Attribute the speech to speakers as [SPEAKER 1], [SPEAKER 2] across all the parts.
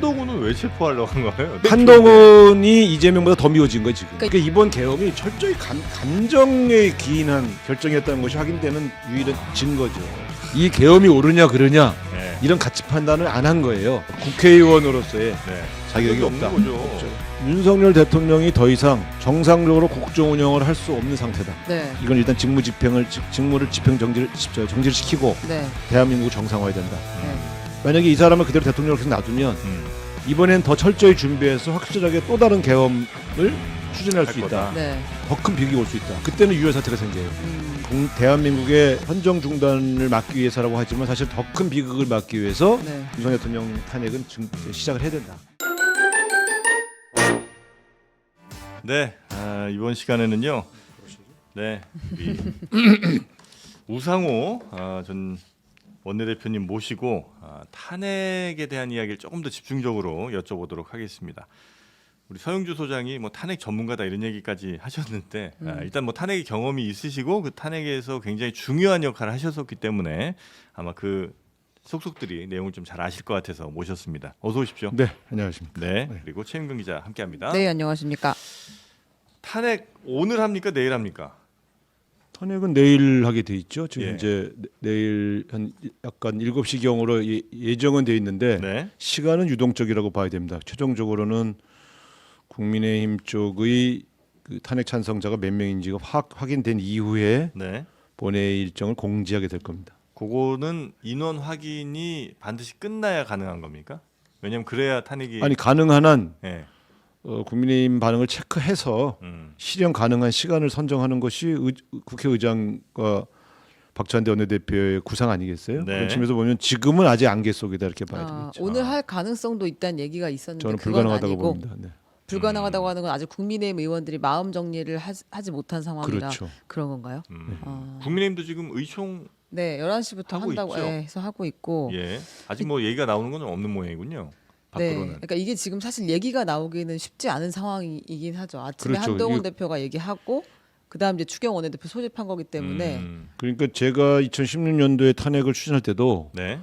[SPEAKER 1] 한동훈은 왜 체포하려고 한 거예요?
[SPEAKER 2] 한동훈이 이재명보다 더 미워진 거지 지금. 그러니까 이번 계엄이 철저히 감정에 기인한 결정이었다는 것이 확인되는 유일한 증거죠. 이 계엄이 옳으냐 그르냐
[SPEAKER 1] 네.
[SPEAKER 2] 이런 가치 판단을 안 한 거예요. 국회의원으로서의
[SPEAKER 1] 네.
[SPEAKER 2] 자격이 없다.
[SPEAKER 1] 거죠.
[SPEAKER 2] 없죠. 윤석열 대통령이 더 이상 정상적으로 국정 운영을 할 수 없는 상태다.
[SPEAKER 3] 네.
[SPEAKER 2] 이건 일단 직무를 집행 정지를 시키고
[SPEAKER 3] 네.
[SPEAKER 2] 대한민국을 정상화해야 된다.
[SPEAKER 3] 네.
[SPEAKER 2] 만약에 이 사람을 그대로 대통령으로 계속 놔두면 이번엔 더 철저히 준비해서 확실하게 또 다른 계엄을 추진할 수 있다.
[SPEAKER 3] 네.
[SPEAKER 2] 더 큰 비극이 올 수 있다. 그때는 유혈 사태가 생겨요. 대한민국의 헌정 중단을 막기 위해서라고 하지만 사실 더 큰 비극을 막기 위해서
[SPEAKER 3] 네.
[SPEAKER 2] 윤석열 대통령 탄핵은 시작을 해야 된다.
[SPEAKER 1] 네, 이번 시간에는요. 네, 우상호 전 원내대표님 모시고 탄핵에 대한 이야기를 조금 더 집중적으로 여쭤보도록 하겠습니다. 우리 서영주 소장이 뭐 탄핵 전문가다 이런 얘기까지 하셨는데 일단 뭐 탄핵의 경험이 있으시고 그 탄핵에서 굉장히 중요한 역할을 하셨었기 때문에 아마 그 속속들이 내용을 좀 잘 아실 것 같아서 모셨습니다. 어서 오십시오.
[SPEAKER 2] 네, 안녕하십니까.
[SPEAKER 1] 네, 그리고 최민경 기자 함께합니다.
[SPEAKER 3] 네, 안녕하십니까.
[SPEAKER 1] 탄핵 오늘 합니까 내일 합니까?
[SPEAKER 2] 탄핵은 내일 하게 돼 있죠. 지금
[SPEAKER 1] 예.
[SPEAKER 2] 이제 내일 한 약간 7시경으로 예정은 돼 있는데
[SPEAKER 1] 네.
[SPEAKER 2] 시간은 유동적이라고 봐야 됩니다. 최종적으로는 국민의힘 쪽의 그 탄핵 찬성자가 몇 명인지가 확인된 이후에
[SPEAKER 1] 네.
[SPEAKER 2] 본회의 일정을 공지하게 될 겁니다.
[SPEAKER 1] 그거는 인원 확인이 반드시 끝나야 가능한 겁니까? 왜냐면 그래야 탄핵이
[SPEAKER 2] 아니 가능한 한
[SPEAKER 1] 네.
[SPEAKER 2] 국민의힘 반응을 체크해서 실현 가능한 시간을 선정하는 것이 국회의장과 박찬대 원내대표의 구상 아니겠어요?
[SPEAKER 1] 네.
[SPEAKER 2] 그런 측면에서 보면 지금은 아직 안개 속이다 이렇게 봐야 됩니다.
[SPEAKER 3] 오늘 할 가능성도 있다는 얘기가 있었는데
[SPEAKER 2] 저는
[SPEAKER 3] 그건
[SPEAKER 2] 불가능하다고
[SPEAKER 3] 아니고
[SPEAKER 2] 봅니다. 네.
[SPEAKER 3] 불가능하다고 하는 건 아직 국민의힘 의원들이 마음 정리를 하지 못한 상황이라
[SPEAKER 2] 그렇죠.
[SPEAKER 3] 그런 건가요?
[SPEAKER 1] 국민의힘도 지금 의총
[SPEAKER 3] 네, 11시부터
[SPEAKER 1] 하고
[SPEAKER 3] 한다고
[SPEAKER 1] 있죠?
[SPEAKER 3] 해서 하고 있고.
[SPEAKER 1] 예 아직 뭐 얘기가 나오는 건 없는 모양이군요.
[SPEAKER 3] 네,
[SPEAKER 1] 밖으로는.
[SPEAKER 3] 그러니까 이게 지금 사실 얘기가 나오기는 쉽지 않은 상황이긴 하죠. 아침에
[SPEAKER 2] 그렇죠.
[SPEAKER 3] 한동훈
[SPEAKER 2] 이거-
[SPEAKER 3] 대표가 얘기하고 그다음 이제 추경 원내대표 소집한 거기 때문에
[SPEAKER 2] 그러니까 제가 2016년도에 탄핵을 추진할 때도
[SPEAKER 1] 네.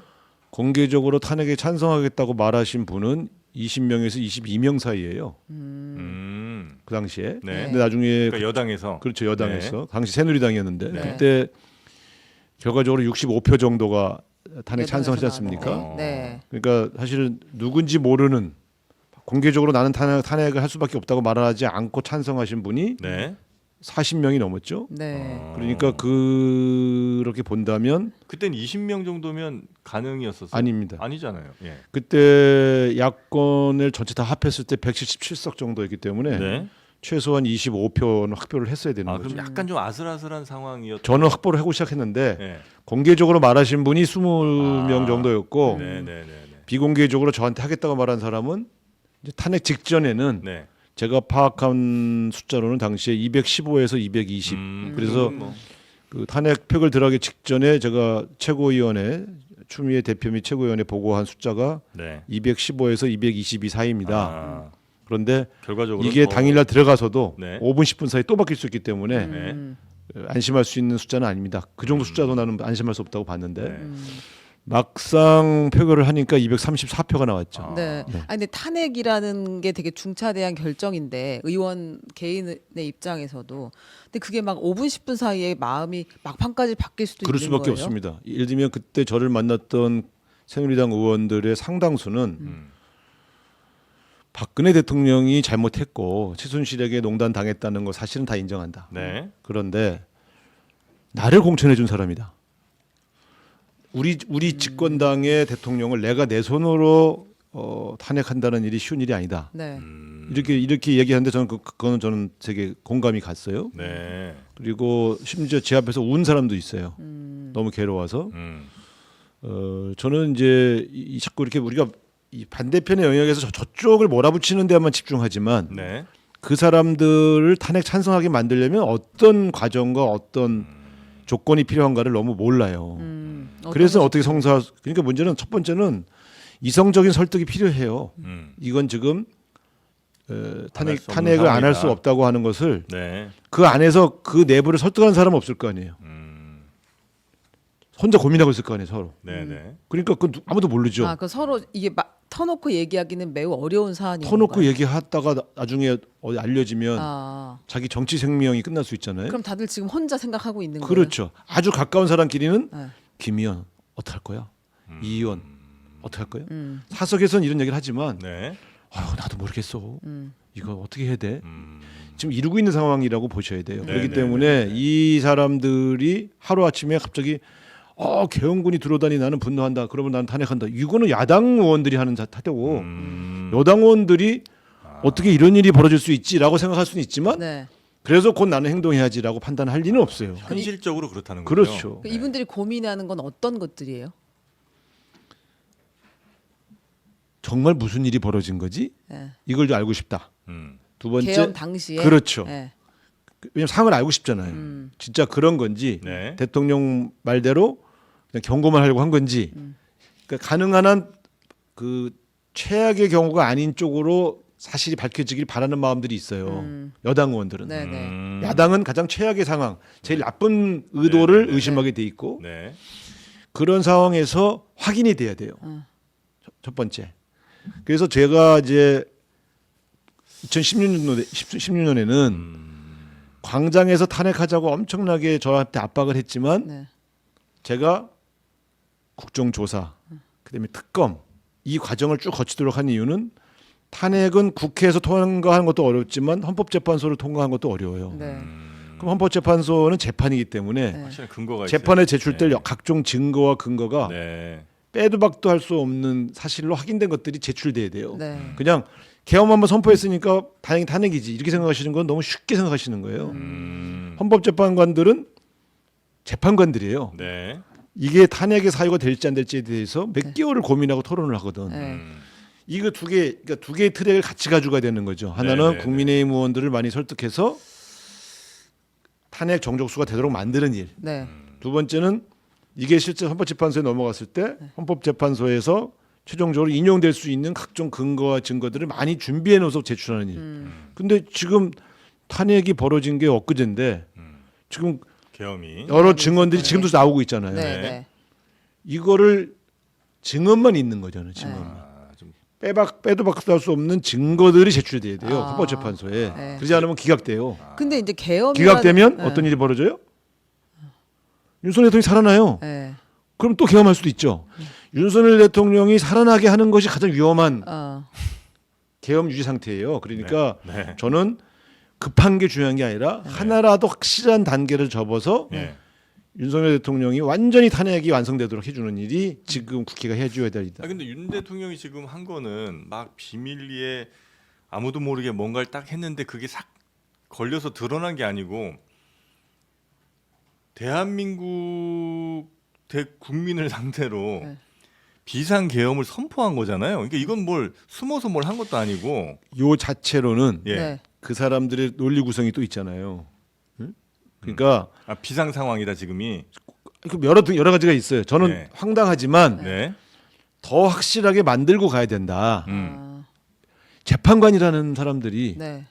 [SPEAKER 2] 공개적으로 탄핵에 찬성하겠다고 말하신 분은 20명에서 22명 사이예요. 그 당시에.
[SPEAKER 1] 네.
[SPEAKER 2] 근데 나중에
[SPEAKER 1] 그러니까 여당에서
[SPEAKER 2] 그렇죠. 여당에서 당시 새누리당이었는데
[SPEAKER 1] 네.
[SPEAKER 2] 그때 결과적으로 65표 정도가 탄핵 찬성하지
[SPEAKER 3] 여당에서
[SPEAKER 2] 않습니까?
[SPEAKER 3] 나왔는데, 네.
[SPEAKER 2] 그러니까 사실은 누군지 모르는 공개적으로 나는 탄핵을 할 수밖에 없다고 말하지 않고 찬성하신 분이
[SPEAKER 1] 네.
[SPEAKER 2] 40명이 넘었죠.
[SPEAKER 3] 네.
[SPEAKER 2] 그러니까 그렇게 본다면
[SPEAKER 1] 그때는 20명 정도면 가능이었었어요.
[SPEAKER 2] 아닙니다.
[SPEAKER 1] 아니잖아요. 예.
[SPEAKER 2] 그때 야권을 전체 다 합했을 때 177석 정도였기 때문에
[SPEAKER 1] 네.
[SPEAKER 2] 최소한 25표는 확보를 했어야 되는 거죠.
[SPEAKER 1] 그럼 약간 좀 아슬아슬한 상황이었.
[SPEAKER 2] 저는 확보를 하고 시작했는데
[SPEAKER 1] 네.
[SPEAKER 2] 공개적으로 말하신 분이 20명 정도였고
[SPEAKER 1] 네네네.
[SPEAKER 2] 비공개적으로 저한테 하겠다고 말한 사람은 이제 탄핵 직전에는
[SPEAKER 1] 네.
[SPEAKER 2] 제가 파악한 숫자로는 당시에 215에서 220. 그래서
[SPEAKER 1] 뭐.
[SPEAKER 2] 그 탄핵 표결 들어가기 직전에 제가 최고위원회 추미애 대표 및 최고위원회 보고한 숫자가
[SPEAKER 1] 네.
[SPEAKER 2] 215에서 222 사이입니다. 그런데
[SPEAKER 1] 결과적으로
[SPEAKER 2] 이게
[SPEAKER 1] 더-
[SPEAKER 2] 당일날 들어가서도
[SPEAKER 1] 네.
[SPEAKER 2] 5분 10분 사이 또 바뀔 수 있기 때문에
[SPEAKER 1] 네.
[SPEAKER 2] 안심할 수 있는 숫자는 아닙니다. 그 정도 숫자도 나는 안심할 수 없다고 봤는데
[SPEAKER 1] 네.
[SPEAKER 2] 막상 표결을 하니까 234표가 나왔죠.
[SPEAKER 3] 네. 아니 근데 탄핵이라는 게 되게 중차대한 결정인데 의원 개인의 입장에서도 근데 그게 막 5분 10분 사이에 마음이 막판까지 바뀔 수도
[SPEAKER 2] 그럴
[SPEAKER 3] 있는
[SPEAKER 2] 수밖에
[SPEAKER 3] 거예요.
[SPEAKER 2] 없습니다. 예를 들면 그때 저를 만났던 새누리당 의원들의 상당수는 박근혜 대통령이 잘못했고 최순실에게 농단 당했다는 거 사실은 다 인정한다.
[SPEAKER 1] 네.
[SPEAKER 2] 그런데 나를 공천해 준 사람이다. 우리 집권당의 대통령을 내가 내 손으로 탄핵한다는 일이 쉬운 일이 아니다.
[SPEAKER 3] 네.
[SPEAKER 2] 이렇게 얘기하는데 저는 그거는 저는 되게 공감이 갔어요.
[SPEAKER 1] 네.
[SPEAKER 2] 그리고 심지어 제 앞에서 운 사람도 있어요. 너무 괴로워서. 저는 이제 자꾸 이렇게 우리가 이 반대편의 영역에서 저쪽을 몰아붙이는 데만 집중하지만
[SPEAKER 1] 네.
[SPEAKER 2] 그 사람들을 탄핵 찬성하게 만들려면 어떤 과정과 어떤 조건이 필요한가를 너무 몰라요. 그래서 어떻게 그러니까 문제는 첫 번째는 이성적인 설득이 필요해요. 이건 지금 탄핵을 안 할 수 없다고 하는 것을
[SPEAKER 1] 네.
[SPEAKER 2] 그 안에서 그 내부를 설득하는 사람은 없을 거 아니에요. 혼자 고민하고 있을 거 아니에요 서로.
[SPEAKER 1] 네네.
[SPEAKER 2] 그러니까 그 아무도 모르죠.
[SPEAKER 3] 그 서로 이게 터놓고 얘기하기는 매우 어려운 사안인
[SPEAKER 2] 터놓고
[SPEAKER 3] 건가요?
[SPEAKER 2] 얘기하다가 나중에 어디 알려지면 자기 정치 생명이 끝날 수 있잖아요.
[SPEAKER 3] 그럼 다들 지금 혼자 생각하고 있는 거예요?
[SPEAKER 2] 그렇죠. 아주 가까운 사람끼리는
[SPEAKER 3] 네.
[SPEAKER 2] 김의원 어떡할 거야? 이 의원 어떡할 거야? 사석에서는 이런 얘기를 하지만
[SPEAKER 1] 네.
[SPEAKER 2] 나도 모르겠어. 이거 어떻게 해야 돼? 지금 이루고 있는 상황이라고 보셔야 돼요.
[SPEAKER 1] 네,
[SPEAKER 2] 그렇기
[SPEAKER 1] 네,
[SPEAKER 2] 때문에
[SPEAKER 1] 네.
[SPEAKER 2] 이 사람들이 하루아침에 갑자기 개헌군이 들어오다니 나는 분노한다. 그러면 나는 탄핵한다. 이거는 야당 의원들이 하는 타대고 여당 의원들이 어떻게 이런 일이 벌어질 수 있지라고 생각할 수는 있지만
[SPEAKER 3] 네.
[SPEAKER 2] 그래서 곧 나는 행동해야지라고 판단할 리는 없어요.
[SPEAKER 1] 현실적으로 그렇다는 거죠.
[SPEAKER 2] 그렇죠.
[SPEAKER 3] 그 이분들이 고민하는 건 어떤 것들이에요?
[SPEAKER 2] 정말 무슨 일이 벌어진 거지?
[SPEAKER 3] 네.
[SPEAKER 2] 이걸 좀 알고 싶다. 두 번째
[SPEAKER 3] 개헌 당시에
[SPEAKER 2] 그렇죠.
[SPEAKER 3] 네.
[SPEAKER 2] 왜냐면 상을 알고 싶잖아요. 진짜 그런 건지
[SPEAKER 1] 네.
[SPEAKER 2] 대통령 말대로 그냥 경고만 하려고 한 건지 그러니까 가능한 한 그 최악의 경우가 아닌 쪽으로 사실이 밝혀지길 바라는 마음들이 있어요. 여당 의원들은.
[SPEAKER 3] 네네.
[SPEAKER 2] 야당은 가장 최악의 상황, 제일 나쁜 의도를
[SPEAKER 1] 네.
[SPEAKER 2] 의심하게 돼 있고
[SPEAKER 1] 네.
[SPEAKER 2] 그런 상황에서 확인이 돼야 돼요. 첫 번째. 그래서 제가 이제 2016년에는 광장에서 탄핵하자고 엄청나게 저한테 압박을 했지만
[SPEAKER 3] 네.
[SPEAKER 2] 제가 국정조사, 그다음에 특검 이 과정을 쭉 거치도록 한 이유는 탄핵은 국회에서 통과하는 것도 어렵지만 헌법재판소를 통과하는 것도 어려워요.
[SPEAKER 3] 네.
[SPEAKER 2] 그럼 헌법재판소는 재판이기 때문에
[SPEAKER 3] 네.
[SPEAKER 1] 확실한 근거가
[SPEAKER 2] 재판에
[SPEAKER 1] 있어요.
[SPEAKER 2] 제출될
[SPEAKER 1] 네.
[SPEAKER 2] 각종 증거와 근거가
[SPEAKER 1] 네.
[SPEAKER 2] 빼도 박도 할 수 없는 사실로 확인된 것들이 제출돼야 돼요.
[SPEAKER 3] 네.
[SPEAKER 2] 그냥 계엄 한번 선포했으니까 다행히 탄핵이지 이렇게 생각하시는 건 너무 쉽게 생각하시는 거예요. 헌법재판관들은 재판관들이에요.
[SPEAKER 1] 네.
[SPEAKER 2] 이게 탄핵의 사유가 될지 안 될지에 대해서 몇 개월을 고민하고 토론을 하거든.
[SPEAKER 3] 네.
[SPEAKER 2] 이거 그러니까 두 개의 트랙을 같이 가져가야 되는 거죠. 하나는
[SPEAKER 1] 네, 네,
[SPEAKER 2] 국민의힘 의원들을 많이 설득해서 탄핵 정족수가 되도록 만드는 일.
[SPEAKER 3] 네.
[SPEAKER 2] 두 번째는 이게 실제 헌법재판소에 넘어갔을 때 헌법재판소에서 최종적으로 인용될 수 있는 각종 근거와 증거들을 많이 준비해 놓아서 제출하는 일. 근데 지금 탄핵이 벌어진 게 엊그제인데 지금
[SPEAKER 1] 계엄이.
[SPEAKER 2] 여러 증언들이 지금도 나오고 있잖아요.
[SPEAKER 3] 네.
[SPEAKER 1] 네.
[SPEAKER 3] 네.
[SPEAKER 2] 이거를 증언만 있는 거잖아요. 증언만.
[SPEAKER 1] 좀
[SPEAKER 2] 빼도 박도 할 수 없는 증거들이 제출돼야 돼요.
[SPEAKER 3] 아.
[SPEAKER 2] 헌법재판소에.
[SPEAKER 3] 네.
[SPEAKER 2] 그러지 않으면 기각돼요.
[SPEAKER 3] 근데 이제 계엄이
[SPEAKER 2] 기각되면 어떤 일이 벌어져요? 윤석열 대통령이 살아나요.
[SPEAKER 3] 네.
[SPEAKER 2] 그럼 또 계엄할 수도 있죠. 윤석열 대통령이 살아나게 하는 것이 가장 위험한 계엄 유지 상태예요. 그러니까
[SPEAKER 1] 네. 네.
[SPEAKER 2] 저는 급한 게 중요한 게 아니라 하나라도 확실한 단계를 접어서
[SPEAKER 1] 네.
[SPEAKER 2] 윤석열 대통령이 완전히 탄핵이 완성되도록 해주는 일이 지금 국회가 해줘야 될 일이다.
[SPEAKER 1] 근데 윤 대통령이 지금 한 거는 막 비밀리에 아무도 모르게 뭔가를 딱 했는데 그게 싹 걸려서 드러난 게 아니고 대한민국 국민을 상대로
[SPEAKER 3] 네.
[SPEAKER 1] 비상 계엄을 선포한 거잖아요. 그러니까 이건 뭘 숨어서 뭘 한 것도 아니고.
[SPEAKER 2] 요 자체로는
[SPEAKER 1] 예.
[SPEAKER 3] 네.
[SPEAKER 2] 그 사람들의 논리 구성이 또 있잖아요. 응? 그러니까
[SPEAKER 1] 비상 상황이다 지금이.
[SPEAKER 2] 여러 가지가 있어요. 저는
[SPEAKER 1] 네.
[SPEAKER 2] 황당하지만
[SPEAKER 1] 네.
[SPEAKER 2] 더 확실하게 만들고 가야 된다. 재판관이라는 사람들이
[SPEAKER 3] 네.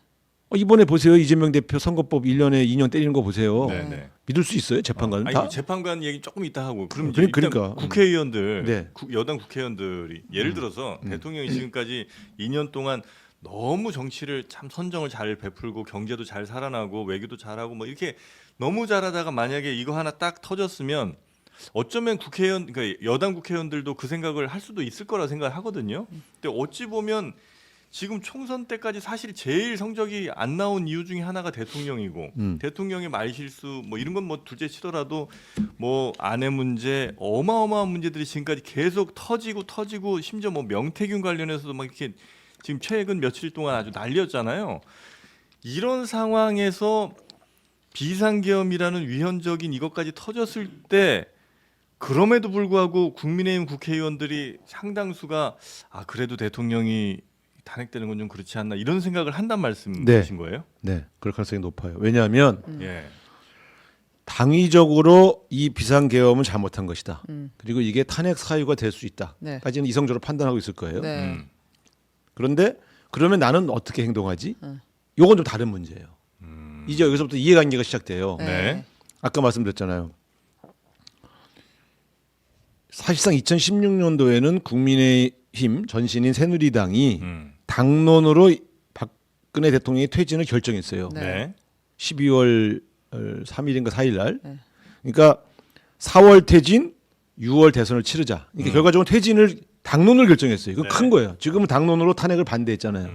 [SPEAKER 2] 이번에 보세요. 이재명 대표 선거법 1년에 2년 때리는 거 보세요.
[SPEAKER 1] 네. 네.
[SPEAKER 2] 믿을 수 있어요? 재판관은
[SPEAKER 1] 아니,
[SPEAKER 2] 다?
[SPEAKER 1] 재판관 얘기 조금 이따 하고 그럼 이제
[SPEAKER 2] 그러니까.
[SPEAKER 1] 일단 국회의원들
[SPEAKER 2] 네.
[SPEAKER 1] 여당 국회의원들이 예를 들어서 대통령이 지금까지 2년 동안 너무 정치를 참 선정을 잘 베풀고 경제도 잘 살아나고 외교도 잘하고 뭐 이렇게 너무 잘하다가 만약에 이거 하나 딱 터졌으면 어쩌면 그러니까 여당 국회의원들도 그 생각을 할 수도 있을 거라 생각을 하거든요. 근데 어찌 보면 지금 총선 때까지 사실 제일 성적이 안 나온 이유 중에 하나가 대통령이고 대통령의 말실수 뭐 이런 건 뭐 둘째 치더라도 뭐 아내 문제 어마어마한 문제들이 지금까지 계속 터지고 심지어 뭐 명태균 관련해서도 막 이렇게 지금 최근 며칠 동안 아주 난리였잖아요. 이런 상황에서 비상계엄이라는 위헌적인 이것까지 터졌을 때 그럼에도 불구하고 국민의힘 국회의원들이 상당수가 그래도 대통령이 탄핵되는 건 좀 그렇지 않나 이런 생각을 한단 말씀이신 거예요?
[SPEAKER 2] 네, 그럴 가능성이 높아요. 왜냐하면
[SPEAKER 1] 예.
[SPEAKER 2] 당위적으로 이 비상계엄은 잘못한 것이다. 그리고 이게 탄핵 사유가 될 수 있다까지는
[SPEAKER 3] 네.
[SPEAKER 2] 이성적으로 판단하고 있을 거예요.
[SPEAKER 3] 네.
[SPEAKER 2] 그런데 그러면 나는 어떻게 행동하지? 요건 좀 다른 문제예요. 이제 여기서부터 이해관계가 시작돼요.
[SPEAKER 1] 네.
[SPEAKER 2] 아까 말씀드렸잖아요. 사실상 2016년도에는 국민의힘 전신인 새누리당이 당론으로 박근혜 대통령의 퇴진을 결정했어요.
[SPEAKER 3] 네.
[SPEAKER 1] 네.
[SPEAKER 2] 12월 3일인가 4일 날.
[SPEAKER 3] 네.
[SPEAKER 2] 그러니까 4월 퇴진, 6월 대선을 치르자. 그러니까 결과적으로 퇴진을 당론을 결정했어요. 이거
[SPEAKER 1] 네.
[SPEAKER 2] 큰 거예요. 지금은 당론으로 탄핵을 반대했잖아요.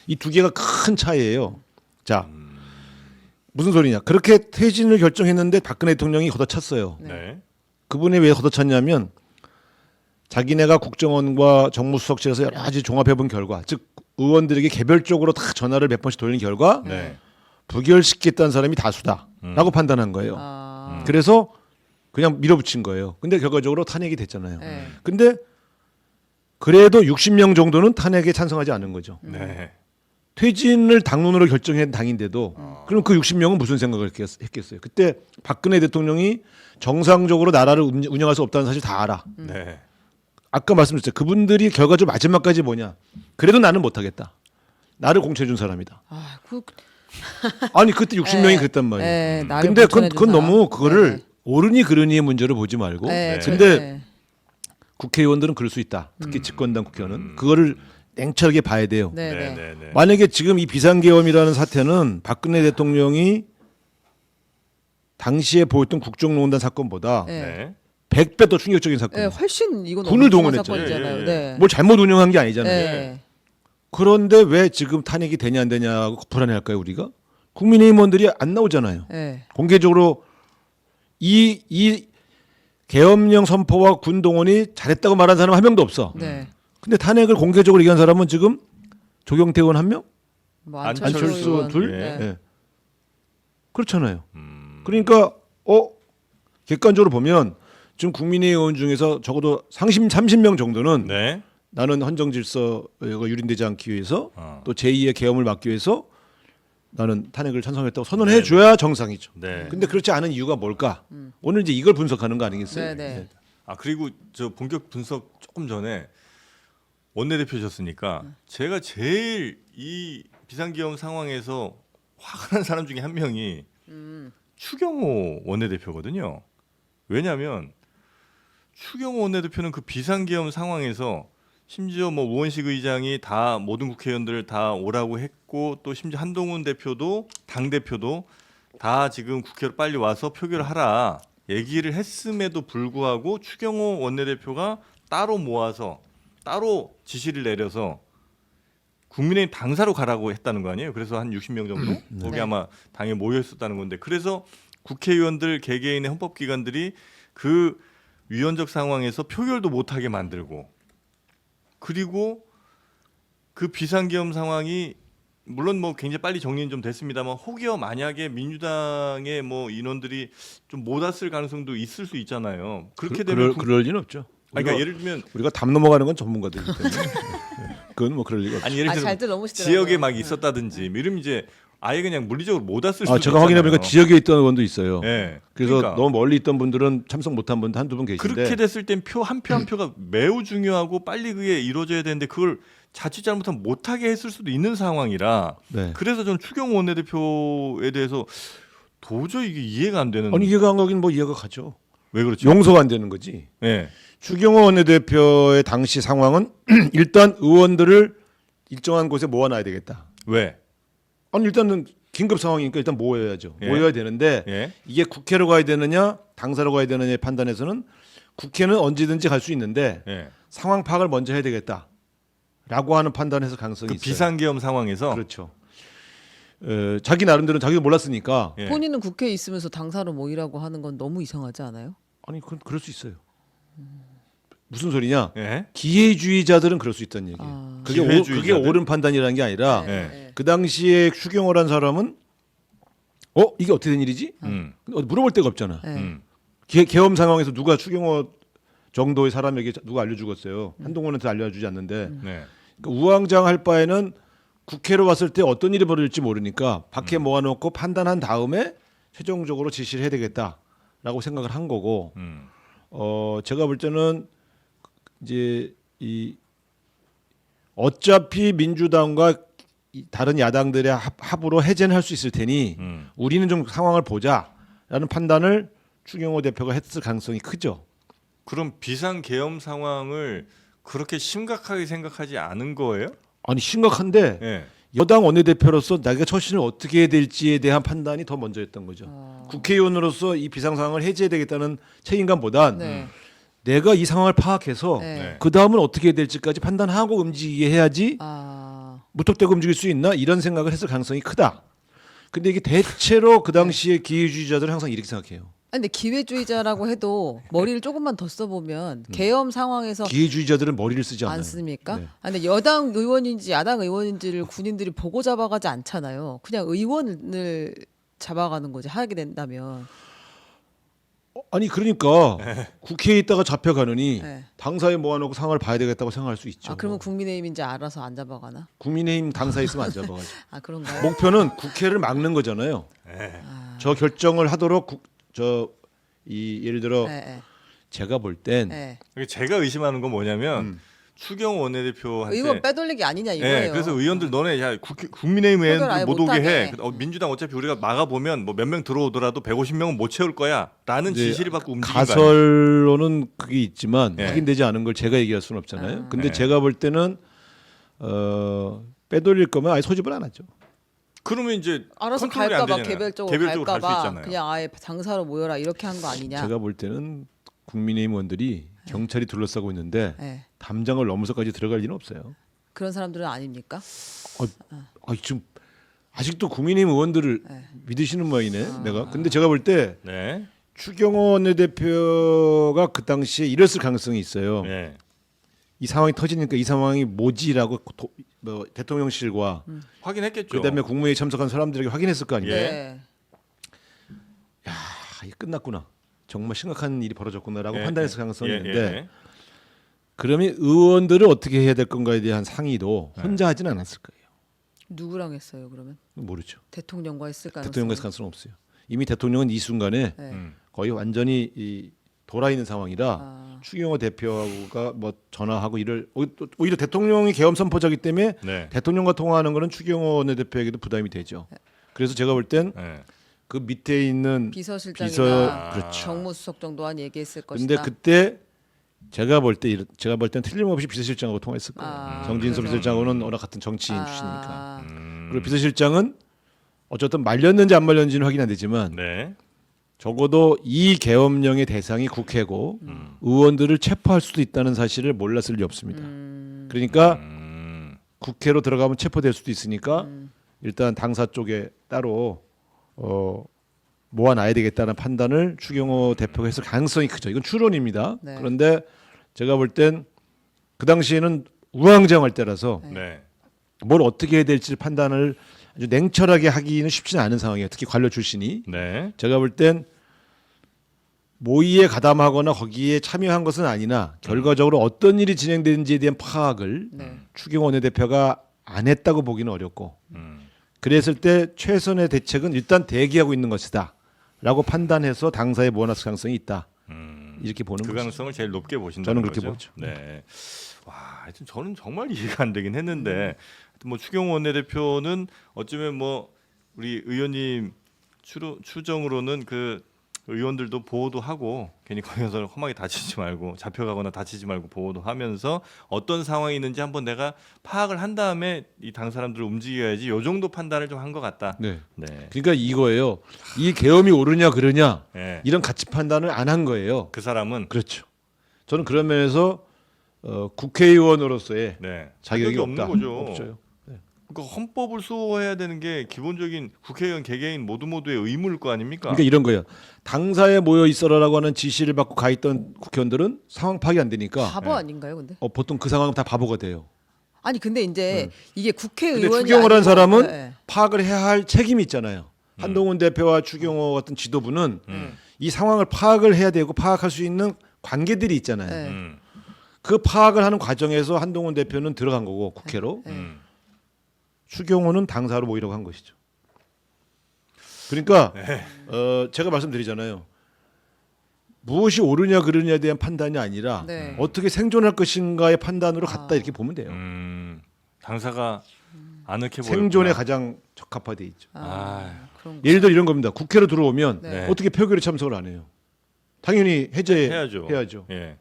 [SPEAKER 2] 이 두 개가 큰 차이예요. 자, 무슨 소리냐? 그렇게 퇴진을 결정했는데 박근혜 대통령이 걷어찼어요.
[SPEAKER 1] 네.
[SPEAKER 2] 그분이 왜 걷어찼냐면 자기네가 국정원과 정무수석실에서 여러 가지 종합해본 결과, 즉 의원들에게 개별적으로 다 전화를 몇 번씩 돌린 결과
[SPEAKER 1] 네.
[SPEAKER 2] 부결시키겠다는 사람이 다수다라고 판단한 거예요.
[SPEAKER 3] 아.
[SPEAKER 2] 그래서 그냥 밀어붙인 거예요. 근데 결과적으로 탄핵이 됐잖아요.
[SPEAKER 3] 네.
[SPEAKER 2] 근데 그래도 60명 정도는 탄핵에 찬성하지 않은 거죠.
[SPEAKER 1] 네.
[SPEAKER 2] 퇴진을 당론으로 결정한 당인데도 그럼 그 60명은 무슨 생각을 했겠어요? 그때 박근혜 대통령이 정상적으로 나라를 운영할 수 없다는 사실 다 알아.
[SPEAKER 1] 네.
[SPEAKER 2] 아까 말씀드렸죠. 그분들이 결과적으로 마지막까지 뭐냐? 그래도 나는 못하겠다. 나를 공천해 준 사람이다.
[SPEAKER 3] 아, 그
[SPEAKER 2] 아니 그때 60명이
[SPEAKER 3] 네.
[SPEAKER 2] 그랬단 말이에요.
[SPEAKER 3] 네, 나를
[SPEAKER 2] 근데
[SPEAKER 3] 공천해 준
[SPEAKER 2] 그건
[SPEAKER 3] 사람.
[SPEAKER 2] 너무 그거를
[SPEAKER 3] 네.
[SPEAKER 2] 옳으니 그르니의 문제를 보지 말고
[SPEAKER 3] 네,
[SPEAKER 2] 근데
[SPEAKER 3] 네.
[SPEAKER 2] 국회의원들은 그럴 수 있다. 특히 집권당 국회의원은 그거를 냉철하게 봐야 돼요.
[SPEAKER 3] 네,
[SPEAKER 1] 네.
[SPEAKER 3] 네.
[SPEAKER 1] 네. 네.
[SPEAKER 2] 만약에 지금 이 비상계엄이라는 사태는 박근혜 대통령이 당시에 보였던 국정농단 사건보다
[SPEAKER 3] 네.
[SPEAKER 1] 네.
[SPEAKER 2] 100배 더 충격적인
[SPEAKER 3] 네,
[SPEAKER 2] 사건이에요.
[SPEAKER 3] 훨씬 이건
[SPEAKER 2] 군을
[SPEAKER 3] 엄청난
[SPEAKER 2] 동원했죠.
[SPEAKER 3] 사건이잖아요.
[SPEAKER 1] 예, 예, 예.
[SPEAKER 3] 네.
[SPEAKER 2] 뭘 잘못 운영한 게 아니잖아요.
[SPEAKER 3] 네.
[SPEAKER 2] 그런데 왜 지금 탄핵이 되냐 안 되냐고 불안해할까요 우리가? 국민의힘원들이 안 나오잖아요.
[SPEAKER 3] 네.
[SPEAKER 2] 공개적으로 이 계엄령 선포와 군 동원이 잘했다고 말한 사람 한 명도 없어.
[SPEAKER 3] 네.
[SPEAKER 2] 근데 탄핵을 공개적으로 얘기한 사람은 지금 조경태 의원 한 명,
[SPEAKER 3] 뭐
[SPEAKER 2] 안철수
[SPEAKER 3] 의원.
[SPEAKER 2] 둘,
[SPEAKER 3] 네.
[SPEAKER 2] 예. 그렇잖아요. 그러니까 객관적으로 보면 지금 국민의힘 의원 중에서 적어도 30명 정도는
[SPEAKER 1] 네.
[SPEAKER 2] 나는 헌정질서가 유린되지 않기 위해서
[SPEAKER 1] 어.
[SPEAKER 2] 또 제2의 계엄을 막기 위해서 나는 탄핵을 찬성했다고 선언해 줘야 정상이죠.
[SPEAKER 1] 네.
[SPEAKER 2] 근데 그렇지 않은 이유가 뭘까? 오늘 이제 이걸 분석하는 거 아니겠어요?
[SPEAKER 3] 네, 네.
[SPEAKER 1] 아 그리고 저 본격 분석 조금 전에 원내대표셨으니까 제가 제일 이 비상계엄 상황에서 화가 난 사람 중에 한 명이 추경호 원내대표거든요. 왜냐하면 추경호 원내대표는 그 비상계엄 상황에서 심지어 뭐 우원식 의장이 다 모든 국회의원들 다 오라고 했고 또 심지어 한동훈 대표도 당 대표도 다 지금 국회로 빨리 와서 표결하라 얘기를 했음에도 불구하고 추경호 원내대표가 따로 모아서 따로 지시를 내려서 국민의힘 당사로 가라고 했다는 거 아니에요? 그래서 한 60명 정도 거기
[SPEAKER 3] 네.
[SPEAKER 1] 아마 당에 모여 있었다는 건데 그래서 국회의원들 개개인의 헌법기관들이 그 위헌적 상황에서 표결도 못하게 만들고 그리고 그 비상계엄 상황이 물론 뭐 굉장히 빨리 정리는 좀 됐습니다만 혹여 만약에 민주당의 뭐 인원들이 좀 못 왔을 가능성도 있을 수 있잖아요. 그렇게 되면
[SPEAKER 2] 그럴 리는 없죠.
[SPEAKER 1] 그러니까 예를 들면
[SPEAKER 2] 우리가 담 넘어가는 건 전문가들이기 때문에 그건 뭐 그럴 리가 없죠.
[SPEAKER 1] 아니 예를 들면
[SPEAKER 3] 잘들 넘으시더라고요.
[SPEAKER 1] 지역에 막 있었다든지 이러면 이제 아예 그냥 물리적으로 못 왔을 수도
[SPEAKER 2] 제가 확인해 보니까
[SPEAKER 1] 있잖아요.
[SPEAKER 2] 지역에 있던 의원도 있어요.
[SPEAKER 1] 예.
[SPEAKER 2] 그래서
[SPEAKER 1] 그러니까
[SPEAKER 2] 너무 멀리 있던 분들은 참석 못한 분 한두 분 계신데
[SPEAKER 1] 그렇게 됐을 땐 표 한 표 한 표가 매우 중요하고 빨리 그게 이루어져야 되는데 그걸 자칫 잘못하면 못하게 했을 수도 있는 상황이라
[SPEAKER 2] 네.
[SPEAKER 1] 그래서 저는 추경호 원내대표에 대해서 도저히 이게 이해가 안 되는
[SPEAKER 2] 아니 이해가 안 가긴 뭐 이해가 가죠.
[SPEAKER 1] 왜 그렇죠?
[SPEAKER 2] 용서가 안 되는 거지.
[SPEAKER 1] 예.
[SPEAKER 2] 추경호 원내대표의 당시 상황은 일단 의원들을 일정한 곳에 모아놔야 되겠다.
[SPEAKER 1] 왜?
[SPEAKER 2] 아니 일단은 긴급 상황이니까 일단 모여야죠.
[SPEAKER 1] 예.
[SPEAKER 2] 모여야 되는데
[SPEAKER 1] 예.
[SPEAKER 2] 이게 국회로 가야 되느냐 당사로 가야 되느냐의 판단에서는 국회는 언제든지 갈 수 있는데
[SPEAKER 1] 예.
[SPEAKER 2] 상황 파악을 먼저 해야 되겠다라고 하는 판단에서 가능성이
[SPEAKER 1] 그
[SPEAKER 2] 있어요.
[SPEAKER 1] 비상계엄 상황에서
[SPEAKER 2] 그렇죠. 자기 나름대로 자기도 몰랐으니까
[SPEAKER 1] 예.
[SPEAKER 3] 본인은 국회에 있으면서 당사로 모이라고 하는 건 너무 이상하지 않아요?
[SPEAKER 2] 아니 그럴 수 있어요. 무슨 소리냐?
[SPEAKER 1] 예.
[SPEAKER 2] 기회주의자들은 그럴 수 있다는 얘기예요.
[SPEAKER 3] 아.
[SPEAKER 2] 그게
[SPEAKER 1] 기회주의자들?
[SPEAKER 2] 옳은 판단이라는 게 아니라
[SPEAKER 1] 네.
[SPEAKER 2] 그 당시에 추경호란 사람은 이게 어떻게 된 일이지? 물어볼 데가 없잖아.
[SPEAKER 3] 네.
[SPEAKER 2] 계엄 상황에서 누가 추경호 정도의 사람에게 누가 알려 죽었어요. 한동훈한테 알려주지 않는데
[SPEAKER 1] 네.
[SPEAKER 2] 그러니까 우왕좌왕할 바에는 국회로 왔을 때 어떤 일이 벌어질지 모르니까 밖에 모아놓고 판단한 다음에 최종적으로 지시를 해야 되겠다라고 생각을 한 거고 제가 볼 때는 이제 이 어차피 민주당과 다른 야당들의 합으로 해제는 할 수 있을 테니 우리는 좀 상황을 보자라는 판단을 추경호 대표가 했을 가능성이 크죠.
[SPEAKER 1] 그럼 비상 계엄 상황을 그렇게 심각하게 생각하지 않은 거예요?
[SPEAKER 2] 아니 심각한데
[SPEAKER 1] 예.
[SPEAKER 2] 여당 원내대표로서 자기가 처신을 어떻게 해야 될지에 대한 판단이 더 먼저였던 거죠. 국회의원으로서 이 비상 상황을 해제해야 되겠다는 책임감보단
[SPEAKER 3] 네.
[SPEAKER 2] 내가 이 상황을 파악해서
[SPEAKER 3] 네.
[SPEAKER 2] 그 다음은 어떻게 해야 될지까지 판단하고 움직이게 해야지
[SPEAKER 3] 아,
[SPEAKER 2] 무턱대고 움직일 수 있나 이런 생각을 했을 가능성이 크다. 근데 이게 대체로 그 당시에 기회주의자들은 항상 이렇게 생각해요.
[SPEAKER 3] 아니, 근데 기회주의자라고 해도 머리를 조금만 더 써보면 계엄 상황에서
[SPEAKER 2] 기회주의자들은 머리를 쓰지 않아요.
[SPEAKER 3] 안 씁니까?
[SPEAKER 2] 네.
[SPEAKER 3] 아니, 근데 여당 의원인지 야당 의원인지를 군인들이 보고 잡아가지 않잖아요. 그냥 의원을 잡아가는 거지 하게 된다면.
[SPEAKER 2] 아니 그러니까 국회에 있다가 잡혀가느니
[SPEAKER 3] 네.
[SPEAKER 2] 당사에 모아놓고 상황을 봐야 되겠다고 생각할 수 있죠.
[SPEAKER 3] 아, 그러면 국민의힘인지 알아서 안 잡아가나?
[SPEAKER 2] 국민의힘 당사에 있으면 안 잡아가죠.
[SPEAKER 3] 아, 그런가요?
[SPEAKER 2] 목표는 국회를 막는 거잖아요.
[SPEAKER 1] 예.
[SPEAKER 2] 저 결정을 하도록 예를 들어
[SPEAKER 3] 네, 네.
[SPEAKER 2] 제가 볼 땐
[SPEAKER 3] 네.
[SPEAKER 1] 제가 의심하는 건 뭐냐면 추경호 원내대표한테
[SPEAKER 3] 의원 빼돌리기 아니냐 이거예요.
[SPEAKER 1] 예, 그래서 의원들 너네 야 국민의힘
[SPEAKER 3] 표결 아예
[SPEAKER 1] 의원들 못 오게
[SPEAKER 3] 못하게.
[SPEAKER 1] 해. 민주당 어차피 우리가 막아 보면 뭐 몇 명 들어오더라도 150명은 못 채울 거야라는
[SPEAKER 2] 이제
[SPEAKER 1] 지시를 받고 움직인 거 아니에요?
[SPEAKER 2] 가설로는 그게 있지만
[SPEAKER 1] 예.
[SPEAKER 2] 확인되지 않은 걸 제가 얘기할 수는 없잖아요. 근데
[SPEAKER 1] 예.
[SPEAKER 2] 제가 볼 때는 빼돌릴 거면 아예 소집을 안 하죠.
[SPEAKER 1] 그러면 이제
[SPEAKER 3] 알아서
[SPEAKER 1] 컨트롤이 안
[SPEAKER 3] 갈까봐
[SPEAKER 1] 되잖아요.
[SPEAKER 3] 개별적으로
[SPEAKER 1] 개별적으로 갈 수
[SPEAKER 3] 갈까봐
[SPEAKER 1] 있잖아요.
[SPEAKER 3] 그냥 아예 장사로 모여라 이렇게 한 거 아니냐.
[SPEAKER 2] 제가 볼 때는 국민의힘 의원들이 경찰이 둘러싸고 있는데
[SPEAKER 3] 네.
[SPEAKER 2] 담장을 넘어서까지 들어갈 리는 없어요.
[SPEAKER 3] 그런 사람들은 아닙니까?
[SPEAKER 2] 지금 아직도 국민의힘 의원들을
[SPEAKER 3] 네.
[SPEAKER 2] 믿으시는 모양이네. 내가. 근데 제가 볼 때
[SPEAKER 1] 네.
[SPEAKER 2] 추경호 원내대표가 그 당시에 이랬을 가능성이 있어요.
[SPEAKER 1] 네.
[SPEAKER 2] 이 상황이 터지니까 이 상황이 뭐지라고 대통령실과
[SPEAKER 1] 확인했겠죠.
[SPEAKER 2] 그다음에 국무회의 참석한 사람들에게 확인했을 거 아니에요.
[SPEAKER 1] 예.
[SPEAKER 3] 네.
[SPEAKER 2] 이게 끝났구나. 정말 심각한 일이 벌어졌구나라고
[SPEAKER 1] 예,
[SPEAKER 2] 판단했을
[SPEAKER 1] 예.
[SPEAKER 2] 가능성이
[SPEAKER 1] 예,
[SPEAKER 2] 있는데
[SPEAKER 1] 예.
[SPEAKER 2] 그러면 의원들을 어떻게 해야 될 건가에 대한 상의도 혼자 하지는 않았을 거예요.
[SPEAKER 3] 누구랑 했어요 그러면?
[SPEAKER 2] 모르죠.
[SPEAKER 3] 대통령과 했을 가능성.
[SPEAKER 2] 대통령과의 가능성은 없어요. 이미 대통령은 이 순간에
[SPEAKER 3] 네.
[SPEAKER 2] 거의 완전히 돌아 있는 상황이라
[SPEAKER 3] 아.
[SPEAKER 2] 추경호 대표가 뭐 전화하고 오히려 대통령이 계엄 선포자기 때문에
[SPEAKER 1] 네.
[SPEAKER 2] 대통령과 통화하는 거는 추경호 원내대표에게도 부담이 되죠. 그래서 제가 볼 땐 그
[SPEAKER 1] 네.
[SPEAKER 2] 밑에 있는
[SPEAKER 3] 비서실장이나
[SPEAKER 2] 그렇죠.
[SPEAKER 3] 정무수석 정도한 얘기했을 것이다.
[SPEAKER 2] 근데 그때 제가 볼 땐 틀림없이 비서실장하고 통화했을 거예요.
[SPEAKER 3] 아,
[SPEAKER 2] 정진석
[SPEAKER 3] 그래서.
[SPEAKER 2] 비서실장하고는 워낙 같은 정치인
[SPEAKER 3] 아.
[SPEAKER 2] 출신이니까. 그리고 비서실장은 어쨌든 말렸는지 안 말렸는지는 확인 안 되지만
[SPEAKER 1] 네.
[SPEAKER 2] 적어도 이 계엄령의 대상이 국회고 의원들을 체포할 수도 있다는 사실을 몰랐을 리 없습니다. 그러니까 국회로 들어가면 체포될 수도 있으니까 일단 당사 쪽에 따로 모아놔야 되겠다는 판단을 추경호 대표가 했을 가능성이 크죠. 이건 추론입니다.
[SPEAKER 3] 네.
[SPEAKER 2] 그런데 제가 볼 땐 그 당시에는 우왕좌왕할 때라서
[SPEAKER 1] 네.
[SPEAKER 2] 뭘 어떻게 해야 될지 판단을 아주 냉철하게 하기는 쉽지는 않은 상황이에요. 특히 관료 출신이.
[SPEAKER 1] 네.
[SPEAKER 2] 제가 볼 땐 모의에 가담하거나 거기에 참여한 것은 아니나 결과적으로 어떤 일이 진행되는지에 대한 파악을
[SPEAKER 3] 네.
[SPEAKER 2] 추경호 원내대표가 안 했다고 보기는 어렵고 그랬을 때 최선의 대책은 일단 대기하고 있는 것이다 라고 판단해서 당사에 모아놨을 가능성이 있다 이렇게 보는
[SPEAKER 1] 그
[SPEAKER 2] 거죠.
[SPEAKER 1] 가능성을 제일 높게 보신다는
[SPEAKER 2] 저는 그렇게
[SPEAKER 1] 거죠.
[SPEAKER 2] 보죠.
[SPEAKER 1] 네. 와, 하여튼 저는 정말 이해가 안 되긴 했는데 하여튼 뭐 추경호 원내대표는 어쩌면 뭐 우리 의원님 추정으로는 그 의원들도 보호도 하고 괜히 거기서 험하게 다치지 말고 잡혀가거나 다치지 말고 보호도 하면서 어떤 상황이 있는지 한번 내가 파악을 한 다음에 이 당 사람들을 움직여야지 요 정도 판단을 좀 한 것 같다.
[SPEAKER 2] 네.
[SPEAKER 1] 네.
[SPEAKER 2] 그러니까 이거예요. 이 계엄이 옳으냐 그르냐
[SPEAKER 1] 네.
[SPEAKER 2] 이런 가치 판단을 안 한 거예요.
[SPEAKER 1] 그 사람은
[SPEAKER 2] 그렇죠. 저는 그런 면에서 국회의원으로서의
[SPEAKER 1] 네.
[SPEAKER 2] 자격이
[SPEAKER 1] 자격이 없는
[SPEAKER 2] 없다.
[SPEAKER 1] 거죠.
[SPEAKER 2] 없어요.
[SPEAKER 1] 그러니까 헌법을 수호해야 되는 게 기본적인 국회의원 개개인 모두의 의무일 거 아닙니까?
[SPEAKER 2] 그러니까 이런 거예요. 당사에 모여 있어라라고 하는 지시를 받고 가 있던 국회의원들은 상황 파악이 안 되니까
[SPEAKER 3] 바보 아닌가요, 근데?
[SPEAKER 2] 보통 그 상황은 다 바보가 돼요.
[SPEAKER 3] 아니 근데 이제 이게
[SPEAKER 2] 근데
[SPEAKER 3] 국회의원이
[SPEAKER 2] 추경호라는
[SPEAKER 3] 아니고-
[SPEAKER 2] 사람은
[SPEAKER 3] 네.
[SPEAKER 2] 파악을 해야 할 책임이 있잖아요. 한동훈 대표와 추경호 같은 지도부는 이 상황을 파악을 해야 되고 파악할 수 있는 관계들이 있잖아요.
[SPEAKER 3] 네.
[SPEAKER 2] 그 파악을 하는 과정에서 한동훈 대표는 들어간 거고 국회로 추경호는 당사로 모이라고 한 것이죠. 그러니까 제가 말씀드리잖아요. 무엇이 옳으냐 그르냐에 대한 판단이 아니라
[SPEAKER 3] 네.
[SPEAKER 2] 어떻게 생존할 것인가의 판단으로 갔다 이렇게 보면 돼요.
[SPEAKER 1] 당사가 아늑해 보여.
[SPEAKER 2] 생존에 가장 적합화돼 있죠.
[SPEAKER 3] 아, 그런 거.
[SPEAKER 2] 예를 들어 이런 겁니다. 국회로 들어오면
[SPEAKER 3] 네.
[SPEAKER 2] 어떻게 표결에 참석을 안 해요? 당연히
[SPEAKER 1] 해야죠.
[SPEAKER 2] 해야죠.
[SPEAKER 1] 예. 해야죠.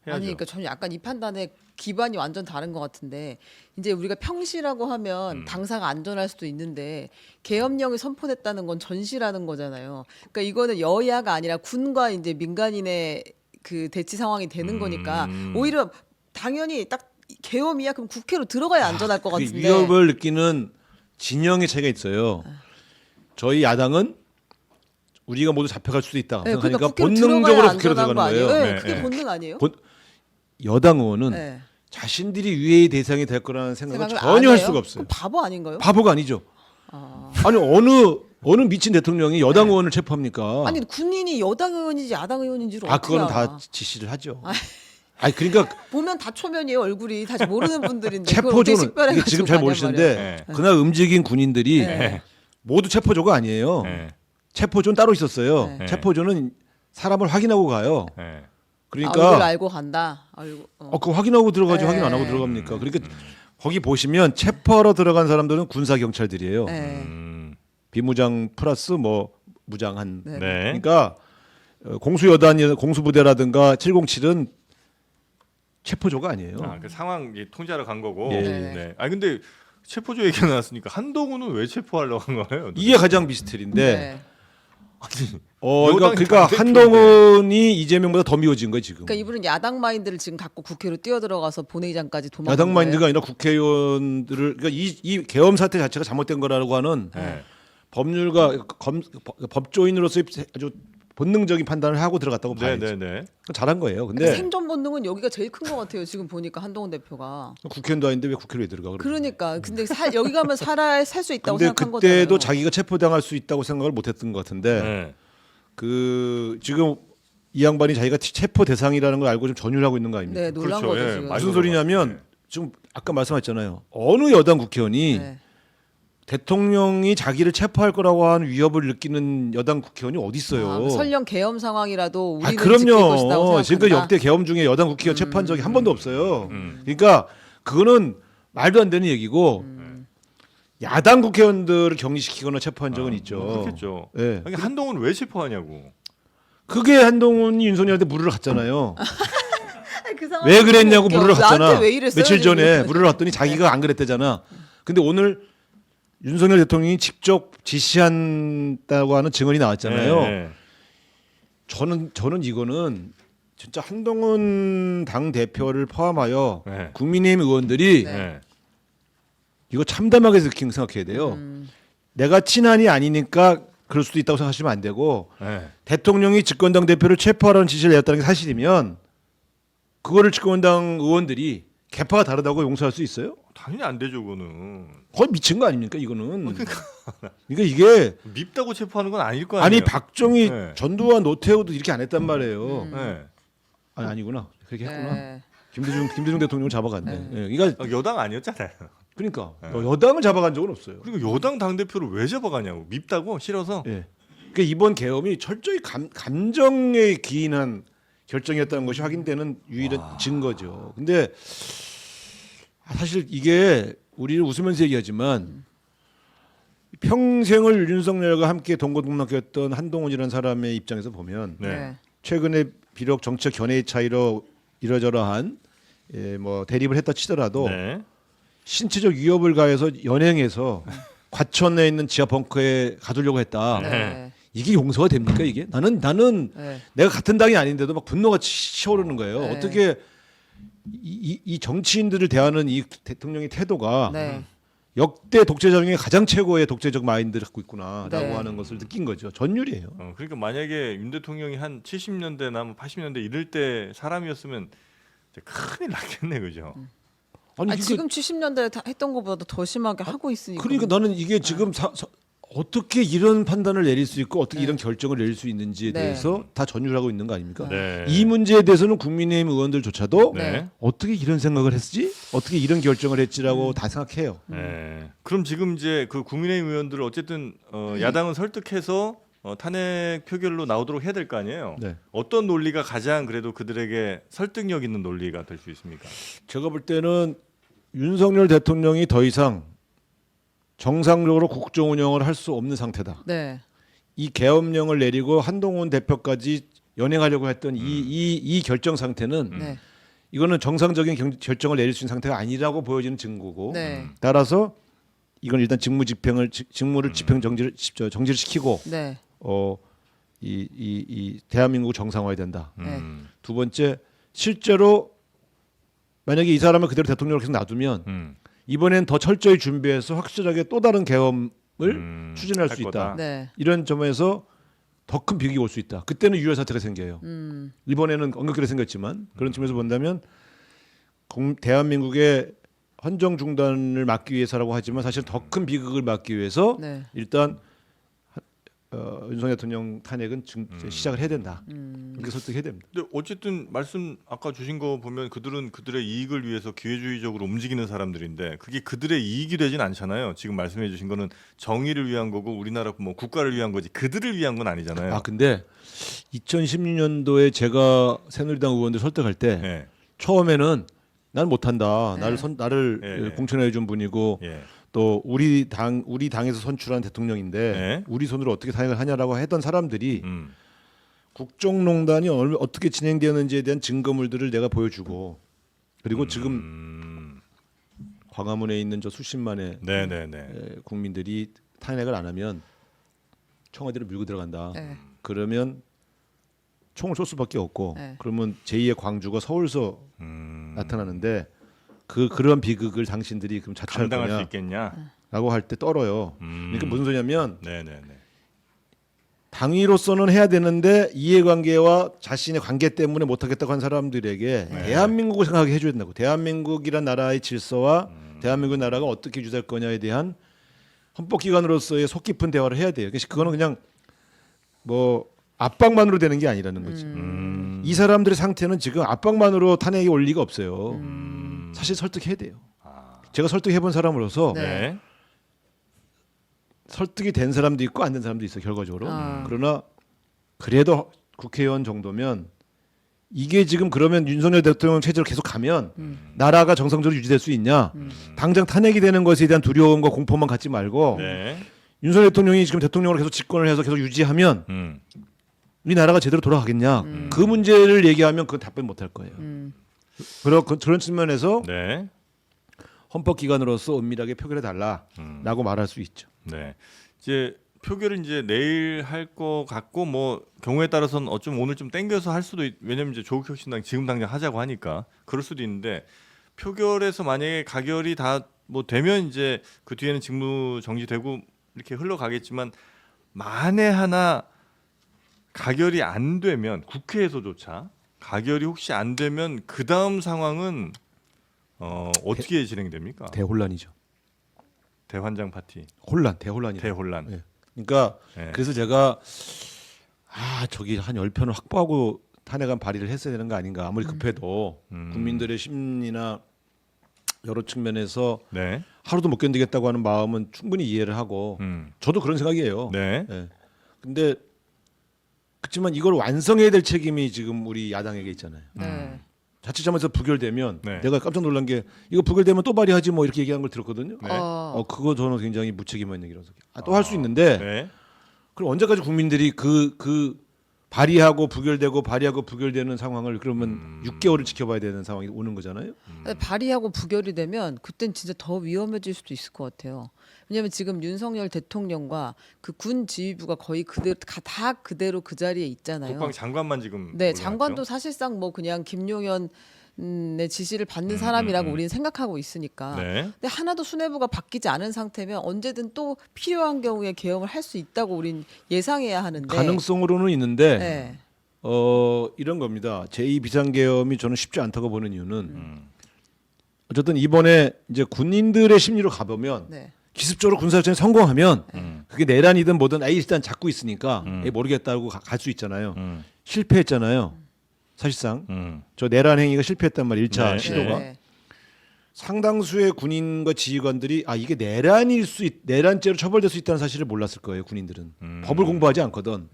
[SPEAKER 3] 아니 그러니까 저는 약간 이 판단의 기반이 완전 다른 것 같은데 이제 우리가 평시라고 하면 당사가 안전할 수도 있는데 계엄령이 선포됐다는 건 전시라는 거잖아요. 그러니까 이거는 여야가 아니라 군과 이제 민간인의 그 대치 상황이 되는 거니까 오히려 당연히 딱 계엄이야 그럼 국회로 들어가야 안전할 것
[SPEAKER 2] 그
[SPEAKER 3] 같은데.
[SPEAKER 2] 위협을 느끼는 진영의 차이가 있어요. 저희 야당은 우리가 모두 잡혀갈 수도 있다
[SPEAKER 3] 네,
[SPEAKER 2] 생각하니까
[SPEAKER 3] 그러니까 국회로
[SPEAKER 2] 본능적으로
[SPEAKER 3] 들어가야
[SPEAKER 2] 국회로
[SPEAKER 3] 안전한
[SPEAKER 2] 들어가는
[SPEAKER 3] 거 아니에요?
[SPEAKER 2] 거예요.
[SPEAKER 3] 네,
[SPEAKER 1] 네,
[SPEAKER 3] 그게
[SPEAKER 1] 네.
[SPEAKER 3] 본능 아니에요?
[SPEAKER 2] 여당 의원은
[SPEAKER 3] 네.
[SPEAKER 2] 자신들이 위해의 대상이 될 거라는 생각을
[SPEAKER 3] 생각을
[SPEAKER 2] 전혀
[SPEAKER 3] 안
[SPEAKER 2] 할
[SPEAKER 3] 해요?
[SPEAKER 2] 수가 없어요.
[SPEAKER 3] 그럼 바보 아닌가요?
[SPEAKER 2] 바보가 아니죠. 아니 어느 미친 대통령이 여당 의원을 체포합니까?
[SPEAKER 3] 아니 군인이 여당 의원인지 야당 의원인지를
[SPEAKER 2] 아 그거는
[SPEAKER 3] 어떻게 알아?
[SPEAKER 2] 다 지시를 하죠. 아니 그러니까
[SPEAKER 3] 보면 다 초면이에요 얼굴이 다시 모르는 분들인데 그걸 어떻게
[SPEAKER 2] 체포조는
[SPEAKER 3] 식별해가지고
[SPEAKER 2] 이게 지금 잘
[SPEAKER 3] 가냔
[SPEAKER 2] 모르시는데
[SPEAKER 1] 말이에요.
[SPEAKER 2] 그날 움직인 군인들이
[SPEAKER 3] 네.
[SPEAKER 2] 모두 체포조가 아니에요.
[SPEAKER 1] 예.
[SPEAKER 2] 체포조는 따로 있었어요.
[SPEAKER 1] 네.
[SPEAKER 2] 체포조는 사람을 확인하고 가요.
[SPEAKER 1] 예.
[SPEAKER 3] 얼굴
[SPEAKER 2] 그러니까
[SPEAKER 3] 알고 간다. 알고.
[SPEAKER 2] 그거 확인하고 들어가지
[SPEAKER 3] 네.
[SPEAKER 2] 확인 안 하고 들어갑니까? 그러니까 거기 보시면 체포하러 들어간 사람들은 군사 경찰들이에요.
[SPEAKER 3] 네.
[SPEAKER 2] 비무장 플러스 뭐 무장한.
[SPEAKER 3] 네.
[SPEAKER 1] 네.
[SPEAKER 2] 그러니까 공수여단 공수부대라든가 707은 체포조가 아니에요.
[SPEAKER 1] 아, 그 상황 통제하러 간 거고.
[SPEAKER 2] 예.
[SPEAKER 1] 네. 아 근데 체포조 얘기가 나왔으니까 한동훈은 왜 체포하려고 한 거예요?
[SPEAKER 2] 이게 가장 미스터리인데
[SPEAKER 3] 네.
[SPEAKER 1] 아니,
[SPEAKER 2] 그러니까
[SPEAKER 1] 당대표인데.
[SPEAKER 2] 한동훈이 이재명보다 더 미워진 거예요 지금.
[SPEAKER 3] 그러니까 이분은 야당 마인드를 지금 갖고 국회로 뛰어들어가서 본회의장까지 도망간
[SPEAKER 2] 야당 마인드가
[SPEAKER 3] 거예요.
[SPEAKER 2] 아니라 국회의원들을 그러니까 이 계엄 사태 자체가 잘못된 거라고 하는
[SPEAKER 1] 네.
[SPEAKER 2] 법률가 법조인으로서의 아주 본능적인 판단을 하고 들어갔다고 봐야죠.
[SPEAKER 1] 네네네.
[SPEAKER 2] 잘한 거예요.
[SPEAKER 3] 그러니까
[SPEAKER 2] 근데
[SPEAKER 3] 생존 본능은 여기가 제일 큰 것 같아요. 지금 보니까 한동훈 대표가.
[SPEAKER 2] 국회의원도 아닌데 왜 국회로 왜 들어가?
[SPEAKER 3] 그러니까 근데 여기 가면 살 수 있다고
[SPEAKER 2] 근데
[SPEAKER 3] 생각한 거잖아요.
[SPEAKER 2] 그때도 자기가 체포당할 수 있다고 생각을 못했던 것 같은데
[SPEAKER 1] 네.
[SPEAKER 2] 그 지금 이 양반이 자기가 체포 대상이라는 걸 알고 좀 전율하고 있는 거 아닙니까?
[SPEAKER 3] 네 놀란
[SPEAKER 1] 그렇죠.
[SPEAKER 3] 거죠
[SPEAKER 1] 예,
[SPEAKER 3] 지금.
[SPEAKER 1] 많이
[SPEAKER 2] 무슨 소리냐면
[SPEAKER 1] 네.
[SPEAKER 2] 지금 아까 말씀하셨잖아요. 어느 여당 국회의원이
[SPEAKER 3] 네.
[SPEAKER 2] 대통령이 자기를 체포할 거라고 하는 위협을 느끼는 여당 국회의원이 어디 있어요?
[SPEAKER 3] 아, 설령 계엄 상황이라도 우리는 지킬
[SPEAKER 2] 그럼요.
[SPEAKER 3] 것이라고 생각한다.
[SPEAKER 2] 지금까지 역대 계엄 중에 여당 국회의원 체포한 적이 한 번도 없어요.
[SPEAKER 1] 음.
[SPEAKER 2] 그러니까 그거는 말도 안 되는 얘기고 야당 국회의원들을 격리시키거나 체포한 적은 있죠.
[SPEAKER 1] 그렇겠죠.
[SPEAKER 2] 예.
[SPEAKER 1] 아니, 한동훈 왜 체포하냐고.
[SPEAKER 2] 그게 한동훈이 윤석열한테 물을 갔잖아요.
[SPEAKER 3] 아니, 그 상황이
[SPEAKER 2] 왜 그랬냐고
[SPEAKER 3] 웃겨.
[SPEAKER 2] 물을 갔잖아.
[SPEAKER 3] 나한테 왜 이랬어요?
[SPEAKER 2] 며칠 전에
[SPEAKER 3] 지금.
[SPEAKER 2] 물을 갔더니 자기가 안 그랬대잖아. 근데 오늘 윤석열 대통령이 직접 지시한다고 하는 증언이 나왔잖아요.
[SPEAKER 1] 네.
[SPEAKER 2] 저는 이거는 진짜 한동훈 당 대표를 포함하여
[SPEAKER 1] 네.
[SPEAKER 2] 국민의힘 의원들이
[SPEAKER 3] 네.
[SPEAKER 1] 네.
[SPEAKER 2] 이거 참담하게 생각해야 돼요. 내가 친한이 아니니까 그럴 수도 있다고 생각하시면 안 되고
[SPEAKER 1] 네.
[SPEAKER 2] 대통령이 집권당 대표를 체포하라는 지시를 내렸다는 게 사실이면 그거를 집권당 의원들이 개파가 다르다고 용서할 수 있어요?
[SPEAKER 1] 당연히 안 되죠, 그거는.
[SPEAKER 2] 거의 미친 거 아닙니까 이거는? 그러니까 이게
[SPEAKER 1] 밉다고 체포하는 건 아닐 거 아니에요.
[SPEAKER 2] 아니 박정희,
[SPEAKER 1] 네.
[SPEAKER 2] 전두환, 노태우도 이렇게 안 했단 말이에요.
[SPEAKER 1] 네.
[SPEAKER 2] 아니구나 그렇게 했구나.
[SPEAKER 3] 네.
[SPEAKER 2] 김대중 대통령 잡아갔네. 예, 그러니까
[SPEAKER 1] 여당 아니었잖아요.
[SPEAKER 2] 여당을 잡아간 적은 없어요.
[SPEAKER 1] 그리고 여당 당 대표를 왜 잡아가냐고. 밉다고 싫어서.
[SPEAKER 2] 예. 그러니까 이번 계엄이 철저히 감정에 기인한 결정이었다는 것이 확인되는 유일한 증거죠. 근데 사실 이게 우리는 웃으면서 얘기하지만 평생을 윤석열과 함께 동고동락했던 한동훈이라는 사람의 입장에서 보면
[SPEAKER 1] 네.
[SPEAKER 2] 최근에 비록 정책 견해의 차이로 이러저러한 뭐 대립을 했다 치더라도
[SPEAKER 1] 네.
[SPEAKER 2] 신체적 위협을 가해서 연행해서 과천에 있는 지하 벙커에 가두려고 했다.
[SPEAKER 3] 네.
[SPEAKER 2] 이게 용서가 됩니까 이게? 나는
[SPEAKER 3] 네.
[SPEAKER 2] 내가 같은 당이 아닌데도 막 분노가 치오르는 거예요.
[SPEAKER 3] 네.
[SPEAKER 2] 어떻게 이 정치인들을 대하는 이 대통령의 태도가
[SPEAKER 3] 네.
[SPEAKER 2] 역대 독재자 중에 가장 최고의 독재적 마인드를 갖고 있구나라고
[SPEAKER 3] 네.
[SPEAKER 2] 하는 것을 느낀 거죠. 전율이에요.
[SPEAKER 1] 그러니까 만약에 윤 대통령이 한 70년대나 80년대 이럴 때 사람이었으면 진짜 큰일 났겠네, 그죠?
[SPEAKER 2] 아니
[SPEAKER 3] 아니,
[SPEAKER 2] 이게
[SPEAKER 3] 지금 70년대 했던 것보다 더 심하게 하고 있으니까.
[SPEAKER 2] 그러니까 나는 이게 지금 어떻게 이런 판단을 내릴 수 있고 어떻게 이런 결정을 내릴 수 있는지에
[SPEAKER 3] 네.
[SPEAKER 2] 대해서 다 전율하고 있는 거 아닙니까?
[SPEAKER 1] 네.
[SPEAKER 2] 이 문제에 대해서는 국민의힘 의원들조차도
[SPEAKER 1] 네.
[SPEAKER 2] 어떻게 이런 생각을 했지? 어떻게 이런 결정을 했지라고 다 생각해요.
[SPEAKER 1] 네. 그럼 지금 이제 그 국민의힘 의원들을 어쨌든 야당은 설득해서 탄핵 표결로 나오도록 해야 될 거 아니에요.
[SPEAKER 2] 네.
[SPEAKER 1] 어떤 논리가 가장 그래도 그들에게 설득력 있는 논리가 될 수 있습니까?
[SPEAKER 2] 제가 볼 때는 윤석열 대통령이 더 이상 정상적으로 국정 운영을 할 수 없는 상태다.
[SPEAKER 3] 네.
[SPEAKER 2] 이 계엄령을 내리고 한동훈 대표까지 연행하려고 했던 이 결정 상태는
[SPEAKER 3] 네.
[SPEAKER 2] 이거는 정상적인 결정을 내릴 수 있는 상태가 아니라고 보여지는 증거고
[SPEAKER 3] 네.
[SPEAKER 2] 따라서 이건 일단 직무를 집행 정지를 시키고
[SPEAKER 3] 네.
[SPEAKER 2] 이 대한민국 정상화해야 된다.
[SPEAKER 3] 네.
[SPEAKER 2] 두 번째 실제로 만약에 이 사람을 그대로 대통령으로 계속 놔두면 이번엔 더 철저히 준비해서 확실하게 또 다른 계엄을 추진할
[SPEAKER 1] 할
[SPEAKER 2] 수
[SPEAKER 1] 거다.
[SPEAKER 2] 있다.
[SPEAKER 3] 네.
[SPEAKER 2] 이런 점에서 더 큰 비극이 올 수 있다. 그때는 유혈 사태가 생겨요. 이번에는 엉겁결에 생겼지만 그런 측면에서 본다면 대한민국의 헌정 중단을 막기 위해서라고 하지만 사실 더 큰 비극을 막기 위해서
[SPEAKER 3] 네.
[SPEAKER 2] 일단 윤석열 대통령 탄핵은 시작을 해야 된다. 그렇게 설득해야 됩니다.
[SPEAKER 1] 근데 어쨌든 말씀 아까 주신 거 보면 그들은 그들의 이익을 위해서 기회주의적으로 움직이는 사람들인데 그게 그들의 이익이 되진 않잖아요. 지금 말씀해 주신 거는 정의를 위한 거고 우리나라 뭐 국가를 위한 거지 그들을 위한 건 아니잖아요.
[SPEAKER 2] 아 근데 2016년도에 제가 새누리당 의원들 설득할 때
[SPEAKER 1] 예.
[SPEAKER 2] 처음에는 난 못한다.
[SPEAKER 3] 네.
[SPEAKER 2] 나를
[SPEAKER 1] 예.
[SPEAKER 2] 공천해 준 분이고
[SPEAKER 1] 예.
[SPEAKER 2] 또 우리 당에서 선출한 대통령인데
[SPEAKER 1] 네.
[SPEAKER 2] 우리 손으로 어떻게 탄핵을 하냐라고 했던 사람들이 국정농단이 어떻게 진행되었는지에 대한 증거물들을 내가 보여주고 그리고 지금 광화문에 있는 저 수십만의
[SPEAKER 1] 네네네.
[SPEAKER 2] 국민들이 탄핵을 안 하면 청와대를 밀고 들어간다.
[SPEAKER 3] 네.
[SPEAKER 2] 그러면 총을 쏠 수밖에 없고
[SPEAKER 3] 네.
[SPEAKER 2] 그러면 제2의 광주가 서울서 나타나는데 그런 비극을 당신들이 그럼 자처할
[SPEAKER 1] 감당할 수
[SPEAKER 2] 거냐?
[SPEAKER 1] 있겠냐?
[SPEAKER 2] 라고 할 때 떨어요. 그러니까 무슨 소리냐면
[SPEAKER 1] 네네네.
[SPEAKER 2] 당위로서는 해야 되는데 이해관계와 자신의 관계 때문에 못하겠다고 한 사람들에게 대한민국을 생각하게 해줘야 된다고. 대한민국이란 나라의 질서와 대한민국 나라가 어떻게 유지할 거냐에 대한 헌법기관으로서의 속 깊은 대화를 해야 돼요. 그래서 그거는 그냥 뭐 압박만으로 되는 게 아니라는 거지. 이 사람들의 상태는 지금 압박만으로 탄핵이 올 리가 없어요. 사실 설득해야 돼요. 제가 설득해본 사람으로서
[SPEAKER 3] 네.
[SPEAKER 1] 네.
[SPEAKER 2] 설득이 된 사람도 있고 안 된 사람도 있어 결과적으로. 그러나 그래도 국회의원 정도면 이게 지금 그러면 윤석열 대통령 체제로 계속 가면 나라가 정상적으로 유지될 수 있냐? 당장 탄핵이 되는 것에 대한 두려움과 공포만 갖지 말고
[SPEAKER 1] 네.
[SPEAKER 2] 윤석열 대통령이 지금 대통령으로 계속 집권을 해서 계속 유지하면 우리 나라가 제대로 돌아가겠냐? 그 문제를 얘기하면 그건 답변 못 할 거예요. 그런 측면에서
[SPEAKER 1] 네.
[SPEAKER 2] 헌법기관으로서 은밀하게 표결해 달라라고 말할 수 있죠.
[SPEAKER 1] 네. 이제 표결은 이제 내일 할 거 같고 뭐 경우에 따라서는 어쩜 오늘 좀 땡겨서 할 수도 왜냐면 이제 조국혁신당 지금 당장 하자고 하니까 그럴 수도 있는데 표결에서 만약에 가결이 다 뭐 되면 이제 그 뒤에는 직무 정지되고 이렇게 흘러가겠지만 만에 하나 가결이 안 되면 국회에서조차 가결이 혹시 안 되면 그 다음 상황은 어떻게 진행됩니까?
[SPEAKER 2] 대혼란이죠.
[SPEAKER 1] 대환장 파티,
[SPEAKER 2] 대혼란이.
[SPEAKER 1] 대혼란.
[SPEAKER 2] 네. 그러니까
[SPEAKER 1] 네.
[SPEAKER 2] 그래서 제가 저기 한 10편을 확보하고 탄핵안 발의를 했어야 되는 거 아닌가. 아무리 급해도 국민들의 심리나 여러 측면에서
[SPEAKER 1] 네.
[SPEAKER 2] 하루도 못 견디겠다고 하는 마음은 충분히 이해를 하고 저도 그런 생각이에요.
[SPEAKER 1] 네.
[SPEAKER 2] 예. 근데 그렇지만 이걸 완성해야 될 책임이 지금 우리 야당에게 있잖아요.
[SPEAKER 3] 네.
[SPEAKER 2] 자칫 잘못해서 부결되면
[SPEAKER 1] 네.
[SPEAKER 2] 내가 깜짝 놀란 게 이거 부결되면 또 발의하지 뭐 이렇게 얘기한 걸 들었거든요.
[SPEAKER 1] 네.
[SPEAKER 2] 그거 저는 굉장히 무책임한 얘기라서 또 할 수 있는데
[SPEAKER 1] 네.
[SPEAKER 2] 그럼 언제까지 국민들이 그 발의하고 부결되고 발의하고 부결되는 상황을 그러면 6개월을 지켜봐야 되는 상황이 오는 거잖아요.
[SPEAKER 3] 발의하고 부결이 되면 그땐 진짜 더 위험해질 수도 있을 것 같아요. 왜냐하면 지금 윤석열 대통령과 그 군 지휘부가 거의 그대로 다 그대로 그 자리에 있잖아요.
[SPEAKER 1] 국방 장관만 지금
[SPEAKER 3] 네,
[SPEAKER 1] 물러났죠?
[SPEAKER 3] 장관도 사실상 뭐 그냥 김용현의 지시를 받는 사람이라고 우리는 생각하고 있으니까.
[SPEAKER 1] 네.
[SPEAKER 3] 근데 하나도 수뇌부가 바뀌지 않은 상태면 언제든 또 필요한 경우에 개혁을 할 수 있다고 우린 예상해야 하는데.
[SPEAKER 2] 가능성으로는 있는데
[SPEAKER 3] 네.
[SPEAKER 2] 이런 겁니다. 제2 비상계엄이 저는 쉽지 않다고 보는 이유는 어쨌든 이번에 이제 군인들의 심리로 가보면
[SPEAKER 3] 네.
[SPEAKER 2] 기습적으로 군사작전에 성공하면 그게 내란이든 뭐든 일단 잡고 있으니까 모르겠다고 갈 수 있잖아요. 실패했잖아요. 사실상 저 내란 행위가 실패했단 말이에요. 1차
[SPEAKER 1] 네.
[SPEAKER 2] 시도가.
[SPEAKER 3] 네.
[SPEAKER 2] 상당수의 군인과 지휘관들이 이게 내란죄로 처벌될 수 있다는 사실을 몰랐을 거예요. 군인들은 법을 공부하지 않거든.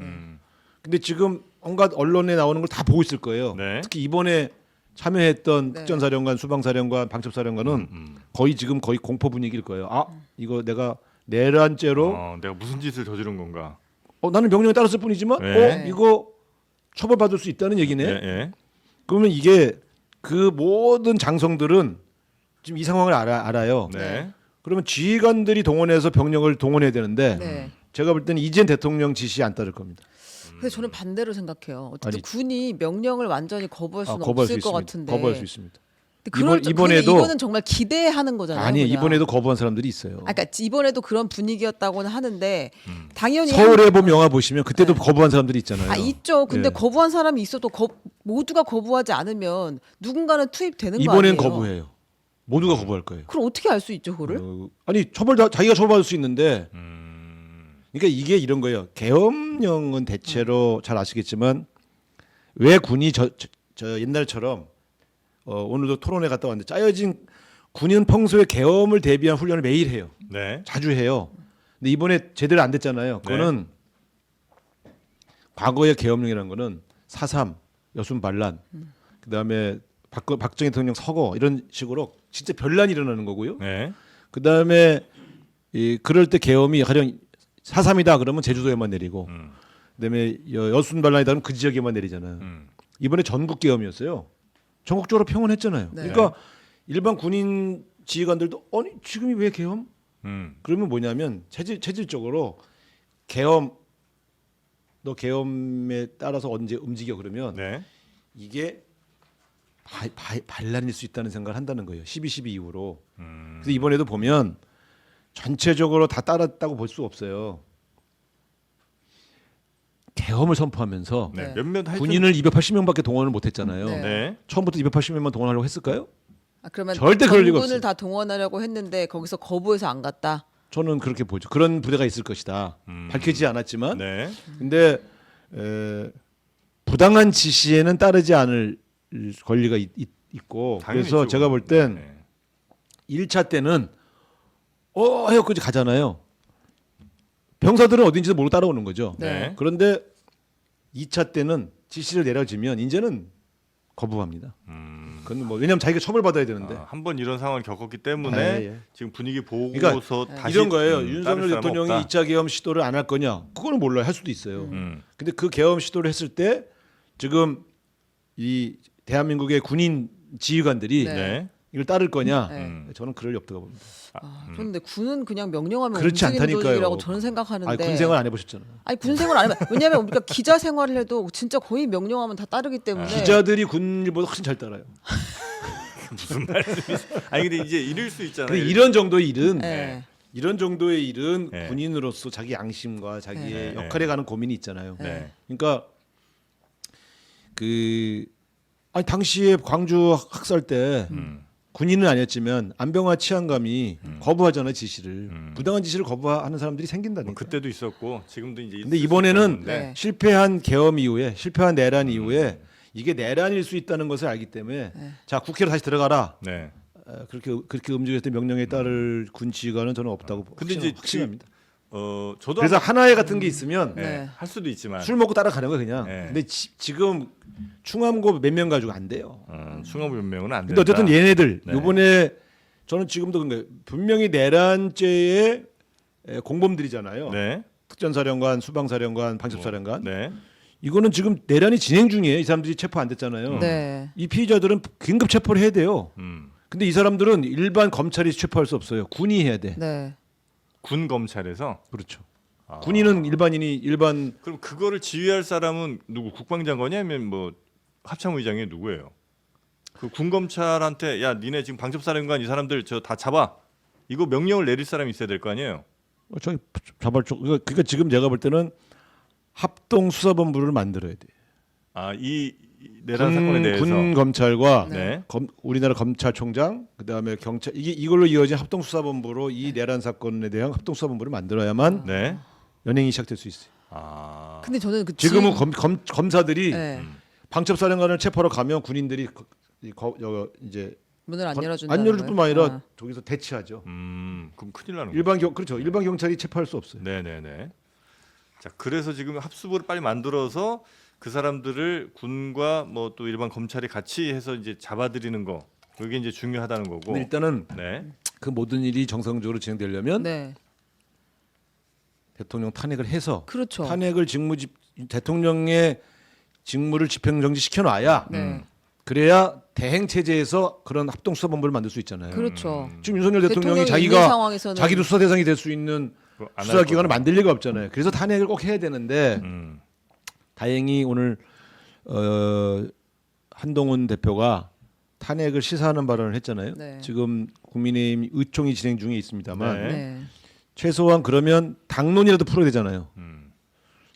[SPEAKER 2] 근데 지금 온갖 언론에 나오는 걸 다 보고 있을 거예요.
[SPEAKER 1] 네.
[SPEAKER 2] 특히 이번에 참여했던
[SPEAKER 3] 네.
[SPEAKER 2] 특전사령관, 수방사령관, 방첩사령관은 거의 공포 분위기일 거예요. 이거 내가 내란죄로
[SPEAKER 1] 내가 무슨 짓을 저지른 건가?
[SPEAKER 2] 나는 명령에 따랐을 뿐이지만
[SPEAKER 1] 네.
[SPEAKER 2] 이거 처벌받을 수 있다는 얘기네.
[SPEAKER 1] 예, 예.
[SPEAKER 2] 그러면 이게 그 모든 장성들은 지금 이 상황을 알아요.
[SPEAKER 1] 네.
[SPEAKER 2] 그러면 지휘관들이 동원해서 병력을 동원해야 되는데
[SPEAKER 3] 네.
[SPEAKER 2] 제가 볼 때는 이젠 대통령 지시 안 따를 겁니다.
[SPEAKER 3] 근데 저는 반대로 생각해요. 어쨌든
[SPEAKER 2] 아니,
[SPEAKER 3] 군이 명령을 완전히 거부할 수는
[SPEAKER 2] 거부할 수
[SPEAKER 3] 없을 것
[SPEAKER 2] 있습니다.
[SPEAKER 3] 같은데.
[SPEAKER 2] 거부할 수 있습니다.
[SPEAKER 3] 근데
[SPEAKER 2] 이번에도
[SPEAKER 3] 이거는 정말 기대하는 거잖아요.
[SPEAKER 2] 아니
[SPEAKER 3] 그냥.
[SPEAKER 2] 이번에도 거부한 사람들이 있어요.
[SPEAKER 3] 그러니까 이번에도 그런 분위기였다고는 하는데 당연히
[SPEAKER 2] 서울의 봄 영화 보시면 그때도 거부한 사람들이 있잖아요.
[SPEAKER 3] 있죠. 근데
[SPEAKER 2] 예.
[SPEAKER 3] 거부한 사람이 있어도 모두가 거부하지 않으면 누군가는 투입되는 거 아니에요?
[SPEAKER 2] 이번엔 거부해요. 모두가 거부할 거예요.
[SPEAKER 3] 그럼 어떻게 알 수 있죠, 그거를?
[SPEAKER 2] 아니 자기가 처벌받을 수 있는데. 그러니까 이게 이런 거예요. 계엄령은 대체로 잘 아시겠지만 왜 군이 저 옛날처럼 오늘도 토론회 갔다 왔는데 짜여진 군인 평소에 계엄을 대비한 훈련을 매일 해요.
[SPEAKER 1] 네.
[SPEAKER 2] 자주 해요. 근데 이번에 제대로 안 됐잖아요. 그거는 과거의 계엄령이라는 거는 4.3 여순 반란, 그다음에 박정희 대통령 서거 이런 식으로 진짜 별난이 일어나는 거고요.
[SPEAKER 1] 네.
[SPEAKER 2] 그다음에 그럴 때 계엄이 가령 4.3이다 그러면 제주도에만 내리고 그다음에 여순 반란이다 그러면 그 지역에만 내리잖아요. 이번에 전국 계엄이었어요. 전국적으로 평온했잖아요.
[SPEAKER 3] 네.
[SPEAKER 2] 그러니까 일반 군인 지휘관들도 아니 지금이 왜 계엄? 그러면 뭐냐면 체질적으로 너 계엄에 따라서 언제 움직여 그러면
[SPEAKER 1] 네.
[SPEAKER 2] 이게 반란일 수 있다는 생각을 한다는 거예요. 12.12 이후로. 그래서 이번에도 보면 전체적으로 다 따랐다고 볼 수 없어요. 계엄을 선포하면서
[SPEAKER 1] 네.
[SPEAKER 3] 네.
[SPEAKER 1] 몇몇 하여튼
[SPEAKER 2] 군인을 280명밖에 동원을 못했잖아요.
[SPEAKER 3] 네.
[SPEAKER 1] 네.
[SPEAKER 2] 처음부터 280명만 동원하려고 했을까요?
[SPEAKER 3] 그러면
[SPEAKER 2] 절대 그럴 리가
[SPEAKER 3] 전군을
[SPEAKER 2] 없어요.
[SPEAKER 3] 다 동원하려고 했는데 거기서 거부해서 안 갔다.
[SPEAKER 2] 저는 그렇게 보죠. 그런 부대가 있을 것이다. 밝혀지지 않았지만,
[SPEAKER 1] 네.
[SPEAKER 2] 근데 부당한 지시에는 따르지 않을 권리가 있고,
[SPEAKER 1] 당연히죠.
[SPEAKER 2] 그래서 제가 볼 땐
[SPEAKER 1] 네.
[SPEAKER 2] 1차 때는 해갖고 가잖아요. 병사들은 어딘지도 모르고 따라오는 거죠.
[SPEAKER 1] 네.
[SPEAKER 2] 그런데 2차 때는 지시를 내려지면 이제는 거부합니다. 그건 뭐 왜냐하면 자기가 처벌받아야 되는데.
[SPEAKER 1] 한번 이런 상황을 겪었기 때문에
[SPEAKER 2] 예.
[SPEAKER 1] 지금 분위기 보고서
[SPEAKER 2] 그러니까
[SPEAKER 1] 다시
[SPEAKER 2] 이런 거예요.
[SPEAKER 1] 따를
[SPEAKER 2] 윤석열
[SPEAKER 1] 사람은
[SPEAKER 2] 대통령이
[SPEAKER 1] 없다.
[SPEAKER 2] 2차 계엄 시도를 안 할 거냐? 그거는 몰라요. 할 수도 있어요. 근데 그 계엄 시도를 했을 때 지금 이 대한민국의 군인 지휘관들이
[SPEAKER 3] 네.
[SPEAKER 1] 네.
[SPEAKER 2] 이걸 따를 거냐?
[SPEAKER 3] 네.
[SPEAKER 2] 저는 그럴 리 없다고 봅니다.
[SPEAKER 3] 그런데 군은 그냥 명령하면
[SPEAKER 2] 그렇지
[SPEAKER 3] 움직이는
[SPEAKER 2] 않다니까요.
[SPEAKER 3] 조직이라고 저는 생각하는데.
[SPEAKER 2] 아니, 군 생활 안 해보셨잖아요.
[SPEAKER 3] 아니 군 생활 안 해봐. 왜냐하면 우리가 기자 생활을 해도 진짜 거의 명령하면 다 따르기 때문에.
[SPEAKER 2] 기자들이 군 일보다 훨씬 잘 따라요.
[SPEAKER 1] 무슨 말씀이세요? 아니 근데 이제 이럴 수 있잖아요.
[SPEAKER 2] 근데 이런 정도의 일은
[SPEAKER 3] 네.
[SPEAKER 2] 이런 정도의 일은
[SPEAKER 1] 네.
[SPEAKER 2] 군인으로서 자기 양심과 자기의
[SPEAKER 1] 네.
[SPEAKER 2] 역할에 관한 고민이 있잖아요.
[SPEAKER 1] 네.
[SPEAKER 2] 그러니까 아니 당시에 광주 학살 때 군인은 아니었지만 안병화 치안감이 거부하잖아요 지시를. 부당한 지시를 거부하는 사람들이 생긴다니까.
[SPEAKER 1] 뭐 그때도 있었고 지금도 이제
[SPEAKER 2] 근데
[SPEAKER 1] 있을 수
[SPEAKER 2] 이번에는
[SPEAKER 1] 있었는데.
[SPEAKER 2] 실패한 계엄 이후에 실패한 내란 이후에 이게 내란일 수 있다는 것을 알기 때문에 자 국회로 다시 들어가라.
[SPEAKER 1] 네.
[SPEAKER 2] 그렇게 움직였을 때 명령에 따를 군 지휘관은 저는 없다고
[SPEAKER 1] 근데 이제
[SPEAKER 2] 확신합니다.
[SPEAKER 1] 저도
[SPEAKER 2] 그래서 하나회 같은 게 있으면
[SPEAKER 1] 네.
[SPEAKER 3] 네.
[SPEAKER 1] 할 수도 있지만
[SPEAKER 2] 술 먹고 따라가는 거야 그냥.
[SPEAKER 1] 네.
[SPEAKER 2] 근데 지금 충암고 몇 명 가지고 안 돼요.
[SPEAKER 1] 충암 변명은 안 된다.
[SPEAKER 2] 근데 어쨌든 얘네들
[SPEAKER 1] 네.
[SPEAKER 2] 이번에 저는 지금도 근데 분명히 내란죄의 공범들이잖아요.
[SPEAKER 1] 네.
[SPEAKER 2] 특전사령관, 수방사령관, 방첩사령관.
[SPEAKER 1] 네.
[SPEAKER 2] 이거는 지금 내란이 진행 중이에요. 이 사람들이 체포 안 됐잖아요.
[SPEAKER 3] 네.
[SPEAKER 2] 이 피의자들은 긴급 체포를 해야 돼요.
[SPEAKER 1] 음.
[SPEAKER 2] 근데 이 사람들은 일반 검찰이 체포할 수 없어요. 군이 해야 돼.
[SPEAKER 3] 네.
[SPEAKER 1] 군 검찰에서
[SPEAKER 2] 그렇죠.
[SPEAKER 1] 아.
[SPEAKER 2] 군인은 일반
[SPEAKER 1] 그럼 그거를 지휘할 사람은 누구? 국방장관이 아니면 뭐 합참의장이 누구예요? 그 군 검찰한테 야 니네 지금 방첩사령관 이 사람들 저 다 잡아. 이거 명령을 내릴 사람이 있어야 될 거 아니에요?
[SPEAKER 2] 저기 자발적 그러니까 지금 제가 볼 때는 합동 수사본부를 만들어야 돼.
[SPEAKER 1] 이 내란 사건에 대해서
[SPEAKER 2] 군 검찰과
[SPEAKER 1] 네.
[SPEAKER 2] 우리나라 검찰총장 그다음에 경찰 이걸로 이어진 합동 수사본부로 이 내란 사건에 대한 합동 수사본부를 만들어야만
[SPEAKER 1] 네.
[SPEAKER 2] 연행이 시작될 수 있어요.
[SPEAKER 3] 근데 저는 그
[SPEAKER 2] 지금은 검사들이
[SPEAKER 3] 네.
[SPEAKER 2] 방첩사령관을 체포하러 가면 군인들이 이제
[SPEAKER 3] 문을 안 열어준다.
[SPEAKER 2] 안 열어줄 뿐만 아니라 저기서 대치하죠.
[SPEAKER 1] 그럼 큰일 나는 거죠.
[SPEAKER 2] 일반 경찰이 체포할 수 없어요.
[SPEAKER 1] 네네네. 자 그래서 지금 합수부를 빨리 만들어서 그 사람들을 군과 뭐 또 일반 검찰이 같이 해서 이제 잡아들이는 거 그게 이제 중요하다는 거고.
[SPEAKER 2] 근데 일단은
[SPEAKER 1] 네.
[SPEAKER 2] 그 모든 일이 정상적으로 진행되려면
[SPEAKER 3] 네.
[SPEAKER 2] 대통령 탄핵을 해서
[SPEAKER 3] 그렇죠.
[SPEAKER 2] 탄핵을 대통령의 직무를 집행정지 시켜놔야
[SPEAKER 3] 네.
[SPEAKER 2] 그래야 대행 체제에서 그런 합동수사본부를 만들 수 있잖아요.
[SPEAKER 3] 그렇죠.
[SPEAKER 2] 지금 윤석열 대통령이
[SPEAKER 3] 대통령이 있는
[SPEAKER 2] 자기가
[SPEAKER 3] 상황에서는
[SPEAKER 2] 자기도 수사 대상이 될 수 있는
[SPEAKER 1] 그거 안할
[SPEAKER 2] 수사기관을
[SPEAKER 1] 거고.
[SPEAKER 2] 만들 리가 없잖아요. 그래서 탄핵을 꼭 해야 되는데 다행히 오늘 한동훈 대표가 탄핵을 시사하는 발언을 했잖아요.
[SPEAKER 3] 네.
[SPEAKER 2] 지금 국민의힘 의총이 진행 중에 있습니다만
[SPEAKER 1] 네.
[SPEAKER 3] 네.
[SPEAKER 2] 최소한 그러면 당론이라도 풀어야 되잖아요.
[SPEAKER 1] 음.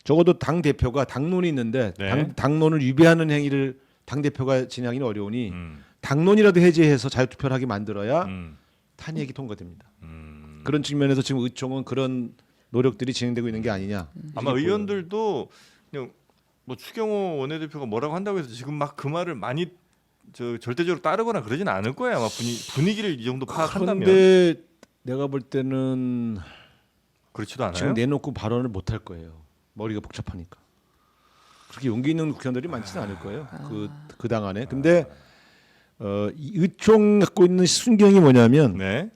[SPEAKER 2] 적어도 당 대표가 당론이 있는데
[SPEAKER 1] 네.
[SPEAKER 2] 당론을 위배하는 행위를 당 대표가 진행하기는 어려우니
[SPEAKER 1] 음.
[SPEAKER 2] 당론이라도 해제해서 자유투표를 하게 만들어야
[SPEAKER 1] 음.
[SPEAKER 2] 탄핵이 통과됩니다. 그런 측면에서 지금 의총은 그런 노력들이 진행되고 있는 게 아니냐.
[SPEAKER 1] 아마
[SPEAKER 2] 이렇게
[SPEAKER 1] 의원들도 그냥 뭐 추경호 원내대표가 뭐라고 한다고 해서 지금 막 그 말을 많이 절대적으로 따르거나 그러진 않을 거예요. 아마 분위기를 이 정도 파악한다면.
[SPEAKER 2] 그런데 내가 볼 때는
[SPEAKER 1] 그렇지도 않아요.
[SPEAKER 2] 지금 내놓고 발언을 못 할 거예요. 머리가 복잡하니까. 그렇게 용기 있는 국회의원들이 많지는 않을 거예요. 그 당 안에. 근데 이 의총 갖고 있는 순경이 뭐냐면
[SPEAKER 1] 네.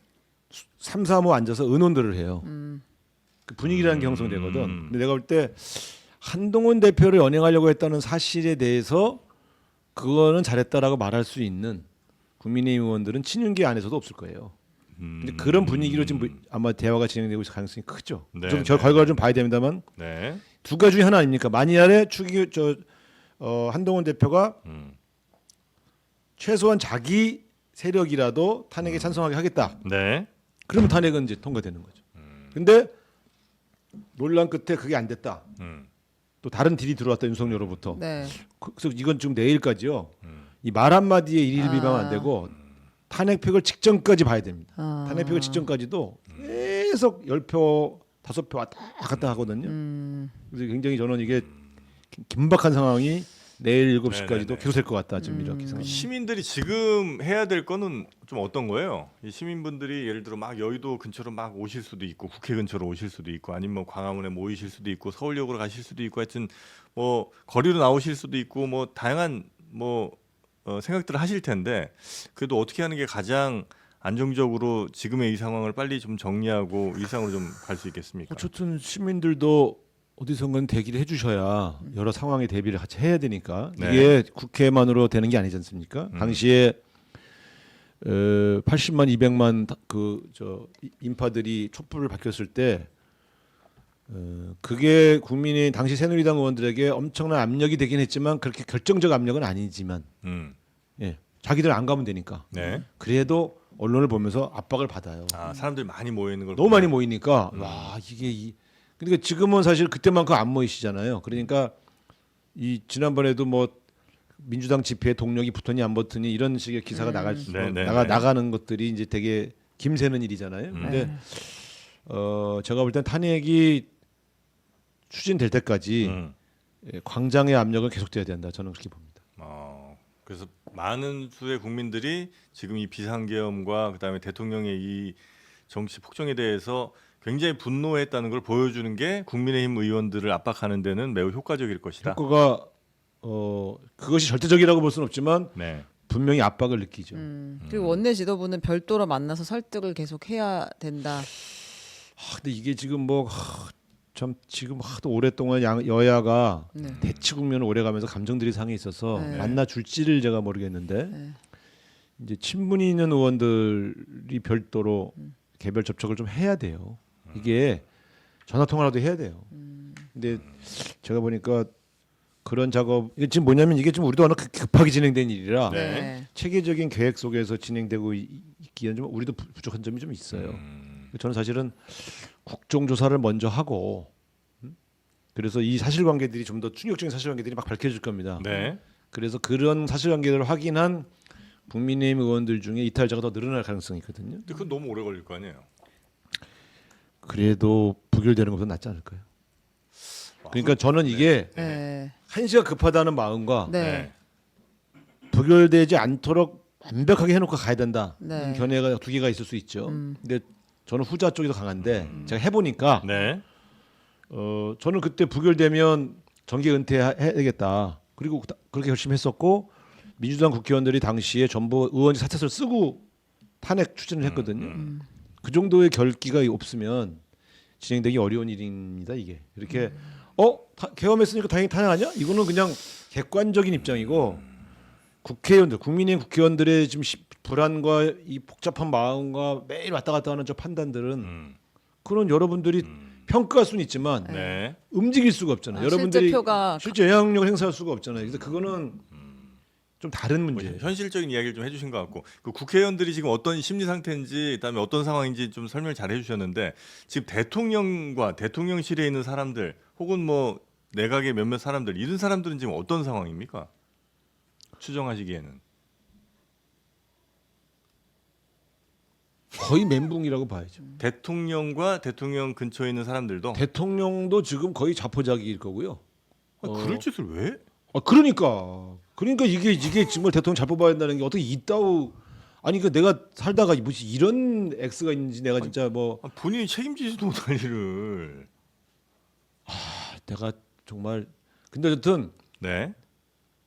[SPEAKER 2] 3, 4모 앉아서 의논들을 해요. 그 분위기라는 게 형성되거든. 근데 내가 볼 때 한동훈 대표를 연행하려고 했다는 사실에 대해서 그거는 잘했다라고 말할 수 있는 국민의힘 의원들은 친윤계 안에서도 없을 거예요. 근데 그런 분위기로 지금 아마 대화가 진행되고 있을 가능성이 크죠.
[SPEAKER 1] 네,
[SPEAKER 2] 좀 저
[SPEAKER 1] 네,
[SPEAKER 2] 결과를 좀 봐야 됩니다만
[SPEAKER 1] 네.
[SPEAKER 2] 두 가지 중에 하나 아닙니까? 만약에 한동훈 대표가 최소한 자기 세력이라도 탄핵에 찬성하게 하겠다.
[SPEAKER 1] 네.
[SPEAKER 2] 그러면 탄핵은 이제 통과되는 거죠. 근데 논란 끝에 그게 안 됐다. 또 다른 딜이 들어왔다 윤석열로부터.
[SPEAKER 3] 네.
[SPEAKER 2] 그래서 이건 지금 내일까지요. 이 말 한마디에 일일 비방 안 되고 탄핵표결 직전까지 봐야 됩니다. 탄핵표결 직전까지도 계속 10표, 5표 왔다 갔다 하거든요. 그래서 굉장히 저는 이게 긴박한 상황이 내일 7시까지도
[SPEAKER 1] 네네네.
[SPEAKER 2] 계속될 것 같다. 지금 이렇게 생각합니다.
[SPEAKER 1] 시민들이 지금 해야 될 거는 좀 어떤 거예요? 이 시민분들이 예를 들어 막 여의도 근처로 막 오실 수도 있고 국회 근처로 오실 수도 있고 아니면 뭐 광화문에 모이실 수도 있고 서울역으로 가실 수도 있고 하여튼 뭐 거리로 나오실 수도 있고 뭐 다양한 뭐 생각들을 하실 텐데 그래도 어떻게 하는 게 가장 안정적으로 지금의 이 상황을 빨리 좀 정리하고 일상으로 좀 갈 수 있겠습니까?
[SPEAKER 2] 어쨌든 시민들도 어디선가는 대기를 해주셔야 여러 상황에 대비를 같이 해야 되니까
[SPEAKER 1] 네.
[SPEAKER 2] 이게 국회만으로 되는 게 아니지 않습니까? 당시에 80만 200만 인파들이 촛불을 밝혔을 때 그게 국민의 당시 새누리당 의원들에게 엄청난 압력이 되긴 했지만 그렇게 결정적 압력은 아니지만 예, 자기들 안 가면 되니까
[SPEAKER 1] 네.
[SPEAKER 2] 그래도 언론을 보면서 압박을 받아요.
[SPEAKER 1] 아 사람들이 많이 모여 있는 걸
[SPEAKER 2] 너무
[SPEAKER 1] 보면
[SPEAKER 2] 많이 모이니까 와 이게 그러니까 지금은 사실 그때만큼 안 모이시잖아요. 그러니까 이 지난번에도 뭐 민주당 집회에 동력이 붙었니 안 붙었니 이런 식의 기사가 나가는 것들이 이제 되게 김새는 일이잖아요. 근데 제가 볼 땐 탄핵이 추진될 때까지 광장의 압력은 계속돼야 된다. 저는 그렇게 봅니다.
[SPEAKER 1] 그래서 많은 수의 국민들이 지금 이 비상계엄과 그다음에 대통령의 이 정치 폭정에 대해서 굉장히 분노했다는 걸 보여주는 게 국민의힘 의원들을 압박하는 데는 매우 효과적일 것이다.
[SPEAKER 2] 효과가 그것이 절대적이라고 볼 수는 없지만
[SPEAKER 1] 네.
[SPEAKER 2] 분명히 압박을 느끼죠.
[SPEAKER 3] 그리고 원내 지도부는 별도로 만나서 설득을 계속 해야 된다.
[SPEAKER 2] 근데 이게 지금 참 지금 하도 오랫동안 여야가 대치 국면을 오래가면서 감정들이 상해 있어서 만나 줄지를 제가 모르겠는데 이제 친분이 있는 의원들이 별도로 개별 접촉을 좀 해야 돼요. 이게 전화 통화라도 해야 돼요. 근데 제가 보니까 그런 작업 이게 지금 뭐냐면 이게 좀 우리도 워낙 급하게 진행된 일이라
[SPEAKER 1] 네.
[SPEAKER 2] 체계적인 계획 속에서 진행되고 있기에는 좀 우리도 부족한 점이 좀 있어요. 저는 사실은 국정조사를 먼저 하고 그래서 이 사실관계들이 좀 더 충격적인 사실관계들이 막 밝혀질 겁니다.
[SPEAKER 1] 네.
[SPEAKER 2] 그래서 그런 사실관계들을 확인한 국민의힘 의원들 중에 이탈자가 더 늘어날 가능성이 있거든요.
[SPEAKER 1] 근데 그건 너무 오래 걸릴 거 아니에요.
[SPEAKER 2] 그래도 부결되는 것보다 낫지 않을까요? 그러니까 저는 이게 한시가 급하다는 마음과 부결되지 않도록 완벽하게 해놓고 가야 된다. 이런 견해가 두 개가 있을 수 있죠. 근데 저는 후자 쪽이 더 강한데 제가 해보니까 저는 그때 부결되면 정계 은퇴해야 되겠다. 그리고 그렇게 열심히 했었고 민주당 국회의원들이 당시에 전부 의원직 사퇴서를 쓰고 탄핵 추진을 했거든요. 그 정도의 결기가 없으면 진행되기 어려운 일입니다. 이게 이렇게 계엄했으니까 당연히 탄핵 아니야? 이거는 그냥 객관적인 입장이고 국회의원들, 국민의힘 국회의원들의 지금 불안과 이 복잡한 마음과 매일 왔다 갔다 하는 저 판단들은 그런 여러분들이 평가할 수는 있지만
[SPEAKER 1] 네.
[SPEAKER 2] 움직일 수가 없잖아요. 여러분들이 실제 영향력을 행사할 수가 없잖아요. 그래서 그거는 좀 다른
[SPEAKER 1] 뭐
[SPEAKER 2] 문제예요.
[SPEAKER 1] 현실적인 이야기를 좀 해주신 것 같고 그 국회의원들이 지금 어떤 심리 상태인지 그다음에 어떤 상황인지 좀 설명을 잘 해주셨는데 지금 대통령과 대통령실에 있는 사람들 혹은 뭐 내각의 몇몇 사람들 이런 사람들은 지금 어떤 상황입니까? 추정하시기에는
[SPEAKER 2] 거의 멘붕이라고 봐야죠.
[SPEAKER 1] 대통령과 대통령 근처에 있는 사람들도
[SPEAKER 2] 대통령도 지금 거의 자포자기일 거고요.
[SPEAKER 1] 그럴 짓을 왜?
[SPEAKER 2] 그러니까 이게 정말 대통령 잘 뽑아야 된다는 게 어떻게 이따우 아니 그 내가 살다가 무슨 이런 X가 있는지 내가 진짜 뭐
[SPEAKER 1] 본인이 책임지지도 못할 일을
[SPEAKER 2] 내가 정말 근데 어쨌든
[SPEAKER 1] 네.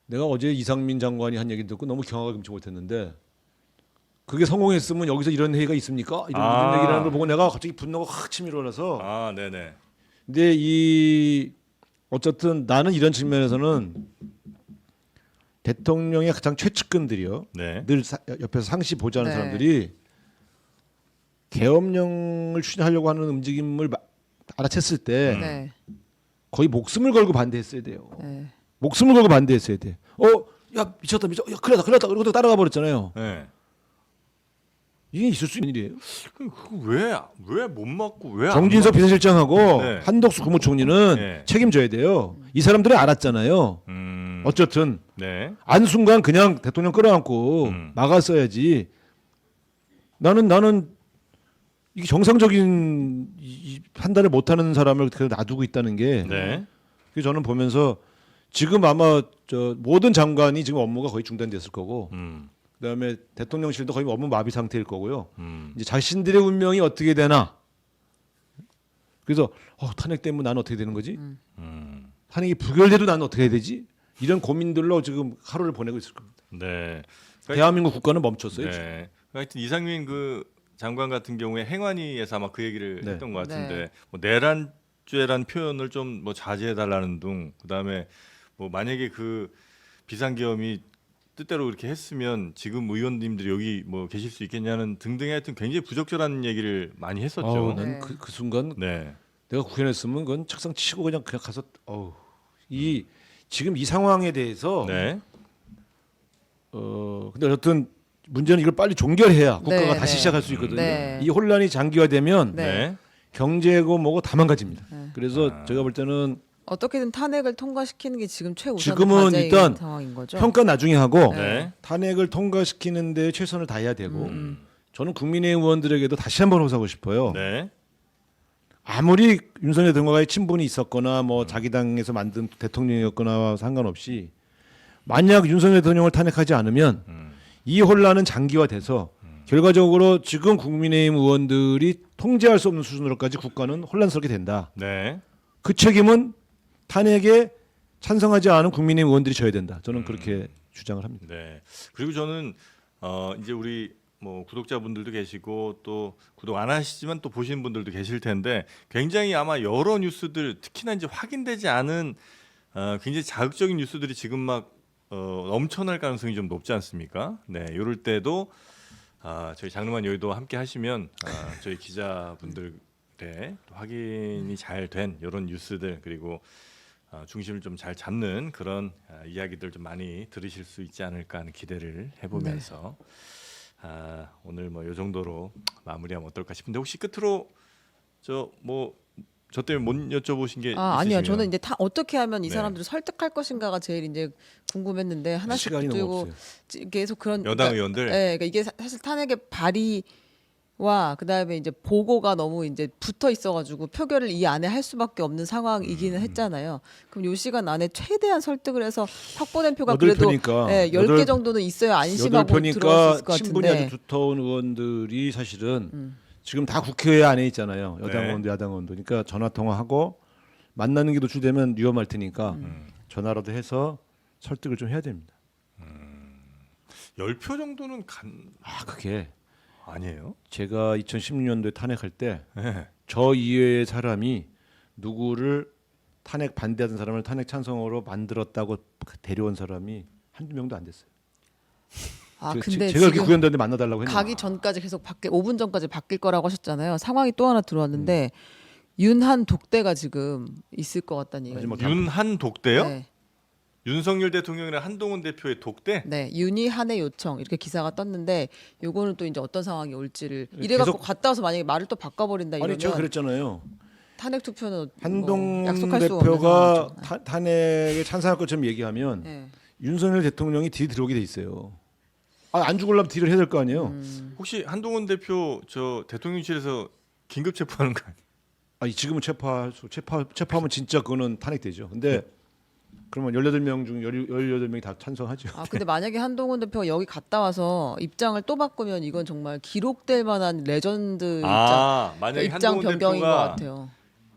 [SPEAKER 2] 내가 어제 이상민 장관이 한 얘기 듣고 너무 경악을 금치 못했는데 그게 성공했으면 여기서 이런 회의가 있습니까? 이런 얘기를 하는 걸 보고 내가 갑자기 분노가 확 치밀어나서
[SPEAKER 1] 네네.
[SPEAKER 2] 근데 이 어쨌든 나는 이런 측면에서는 대통령의 가장 최측근들이요.
[SPEAKER 1] 네.
[SPEAKER 2] 늘 옆에서 상시 보좌하는
[SPEAKER 3] 네.
[SPEAKER 2] 사람들이 계엄령을 추진하려고 하는 움직임을 알아챘을 때
[SPEAKER 3] 네.
[SPEAKER 2] 거의 목숨을 걸고 반대했어야 돼요.
[SPEAKER 3] 네.
[SPEAKER 2] 목숨을 걸고 반대했어야 돼. 야 미쳤다. 야 큰일 났다. 그러고 따라가 버렸잖아요.
[SPEAKER 1] 네.
[SPEAKER 2] 이게 있을 수 있는 일이에요.
[SPEAKER 1] 왜 못 맞고 왜
[SPEAKER 2] 정진석 비서실장하고
[SPEAKER 1] 네.
[SPEAKER 2] 한덕수 국무총리는
[SPEAKER 1] 네.
[SPEAKER 2] 책임져야 돼요. 이 사람들이 알았잖아요. 어쨌든
[SPEAKER 1] 네.
[SPEAKER 2] 안 순간 그냥 대통령 끌어안고 막았어야지. 나는 이게 정상적인 이 판단을 못하는 사람을 그렇게 놔두고 있다는 게
[SPEAKER 1] 네.
[SPEAKER 2] 그래서 저는 보면서 지금 아마 저 모든 장관이 지금 업무가 거의 중단됐을 거고 그다음에 대통령실도 거의 업무 마비 상태일 거고요. 이제 자신들의 운명이 어떻게 되나. 그래서 탄핵 때문에 나는 어떻게 되는 거지? 탄핵이 부결돼도 나는 어떻게 해야 되지? 이런 고민들로 지금 하루를 보내고 있을 겁니다.
[SPEAKER 1] 네.
[SPEAKER 2] 대한민국 국가는 멈췄어요. 지금.
[SPEAKER 1] 네. 하여튼 이상민 그 장관 같은 경우에 행안위에서 아마 그 얘기를
[SPEAKER 2] 네.
[SPEAKER 1] 했던 것 같은데
[SPEAKER 3] 네.
[SPEAKER 1] 뭐 내란죄란 표현을 좀 뭐 자제해 달라는 둥 그다음에 뭐 만약에 그 비상계엄이 뜻대로 이렇게 했으면 지금 의원님들이 여기 뭐 계실 수 있겠냐는 등등의 하여튼 굉장히 부적절한 얘기를 많이 했었죠.
[SPEAKER 3] 네.
[SPEAKER 2] 난 그 순간
[SPEAKER 1] 네.
[SPEAKER 2] 내가 국회의원했으면 그건 책상 치고 그냥 가서 지금 이 상황에 대해서
[SPEAKER 1] 네.
[SPEAKER 2] 근데 어쨌든 문제는 이걸 빨리 종결해야 국가가
[SPEAKER 3] 네,
[SPEAKER 2] 다시
[SPEAKER 3] 네.
[SPEAKER 2] 시작할 수 있거든요.
[SPEAKER 3] 네.
[SPEAKER 2] 이 혼란이 장기화되면
[SPEAKER 3] 네.
[SPEAKER 1] 네.
[SPEAKER 2] 경제고 뭐고 다 망가집니다.
[SPEAKER 3] 네.
[SPEAKER 2] 그래서 제가 볼 때는
[SPEAKER 3] 어떻게든 탄핵을 통과시키는 게 지금 최우선
[SPEAKER 2] 지금은
[SPEAKER 3] 과제인
[SPEAKER 2] 일단
[SPEAKER 3] 상황인 거죠.
[SPEAKER 2] 평가 나중에 하고
[SPEAKER 1] 네.
[SPEAKER 2] 탄핵을 통과시키는 데 최선을 다해야 되고 저는 국민의힘 의원들에게도 다시 한번 호소하고 싶어요.
[SPEAKER 1] 네.
[SPEAKER 2] 아무리 윤석열 등과의 친분이 있었거나 뭐 자기 당에서 만든 대통령이었거나 상관없이 만약 윤석열 대통령을 탄핵하지 않으면 이 혼란은 장기화돼서 결과적으로 지금 국민의힘 의원들이 통제할 수 없는 수준으로까지 국가는 혼란스럽게 된다.
[SPEAKER 1] 네.
[SPEAKER 2] 그 책임은 탄핵에 찬성하지 않은 국민의힘 의원들이 져야 된다. 저는 그렇게 주장을 합니다.
[SPEAKER 1] 네. 그리고 저는 이제 우리 뭐 구독자분들도 계시고 또 구독 안 하시지만 또 보시는 분들도 계실 텐데 굉장히 아마 여러 뉴스들 특히나 이제 확인되지 않은 굉장히 자극적인 뉴스들이 지금 막 넘쳐날 가능성이 좀 높지 않습니까? 네. 이럴 때도 저희 장르만 여의도 함께 하시면 저희 기자분들의 확인이 잘 된 이런 뉴스들 그리고 중심을 좀 잘 잡는 그런 이야기들 좀 많이 들으실 수 있지 않을까 하는 기대를 해보면서 오늘 뭐 이 정도로 마무리하면 어떨까 싶은데 혹시 끝으로 저 때문에 못 여쭤보신 게
[SPEAKER 3] 아니요.
[SPEAKER 1] 있으시면?
[SPEAKER 3] 저는 이제 어떻게 하면 이
[SPEAKER 1] 네.
[SPEAKER 3] 사람들을 설득할 것인가가 제일 이제 궁금했는데 하나씩
[SPEAKER 2] 시간이 너무
[SPEAKER 3] 붙들고
[SPEAKER 2] 없어요.
[SPEAKER 3] 계속 그런
[SPEAKER 1] 여당
[SPEAKER 3] 그러니까,
[SPEAKER 1] 의원들
[SPEAKER 3] 네, 그러니까 이게 사실 탄핵의 발의와 그다음에 이제 보고가 너무 이제 붙어 있어가지고 표결을 이 안에 할 수밖에 없는 상황이기는 했잖아요. 그럼 요 시간 안에 최대한 설득을 해서 확보된 표가
[SPEAKER 2] 여덟
[SPEAKER 3] 그래도
[SPEAKER 2] 표니까
[SPEAKER 3] 10개 정도는 있어야 안심하고 들어갈 수 있을
[SPEAKER 2] 표니까
[SPEAKER 3] 것
[SPEAKER 2] 친분이 아주
[SPEAKER 3] 같은데.
[SPEAKER 2] 두터운 의원들이 사실은 지금 다 국회 안에 있잖아요. 여당
[SPEAKER 1] 네.
[SPEAKER 2] 의원도 야당 의원도. 그러니까 전화 통화하고 만나는 게 노출되면 위험할 테니까 전화라도 해서 설득을 좀 해야 됩니다.
[SPEAKER 1] 10표 정도는
[SPEAKER 2] 그게
[SPEAKER 1] 아니에요?
[SPEAKER 2] 제가 2016년도에 탄핵할 때
[SPEAKER 1] 네.
[SPEAKER 2] 저 이외의 사람이 누구를 탄핵 반대하던 사람을 탄핵 찬성으로 만들었다고 데려온 사람이 한두 명도 안 됐어요.
[SPEAKER 3] 아
[SPEAKER 2] 제가
[SPEAKER 3] 근데
[SPEAKER 2] 이렇게
[SPEAKER 3] 지금
[SPEAKER 2] 구현되는데 만나달라고 했는데
[SPEAKER 3] 가기 전까지 계속 5분 전까지 바뀔 거라고 하셨잖아요. 상황이 또 하나 들어왔는데
[SPEAKER 2] 음.
[SPEAKER 3] 윤한 독대가 지금 있을 것 같다는 얘기가
[SPEAKER 2] 마지막
[SPEAKER 3] 있는데.
[SPEAKER 1] 윤한 독대요?
[SPEAKER 3] 네,
[SPEAKER 1] 윤석열 대통령이랑 한동훈 대표의 독대?
[SPEAKER 3] 네, 윤희 한해 요청 이렇게 기사가 떴는데 요거는 또 이제 어떤 상황이 올지를
[SPEAKER 2] 계속-
[SPEAKER 3] 이래갖고 갔다 와서 만약에 말을 또 바꿔버린다 이러면
[SPEAKER 2] 아니 제가 그랬잖아요.
[SPEAKER 3] 탄핵 투표는 뭐
[SPEAKER 2] 한동훈
[SPEAKER 3] 약속할 수 없는
[SPEAKER 2] 대표가
[SPEAKER 3] 상황이죠.
[SPEAKER 2] 탄핵에 찬성할 것처럼 얘기하면
[SPEAKER 3] 네.
[SPEAKER 2] 윤석열 대통령이 뒤에 들어오게 돼 있어요. 안 죽으려면 딜을 해야 될 거 아니에요.
[SPEAKER 1] 혹시 한동훈 대표 저 대통령실에서 긴급 체포하는 거 아니에요?
[SPEAKER 2] 아니 지금은 체포하면 진짜 그거는 탄핵되죠. 근데 그러면 18명 중 18명이 다 찬성하죠.
[SPEAKER 3] 아 근데 만약에 한동훈 대표가 여기 갔다 와서 입장을 또 바꾸면 이건 정말 기록될 만한 레전드
[SPEAKER 1] 만약에
[SPEAKER 3] 입장
[SPEAKER 1] 한동훈
[SPEAKER 3] 변경인 것
[SPEAKER 1] 대표가
[SPEAKER 3] 같아요.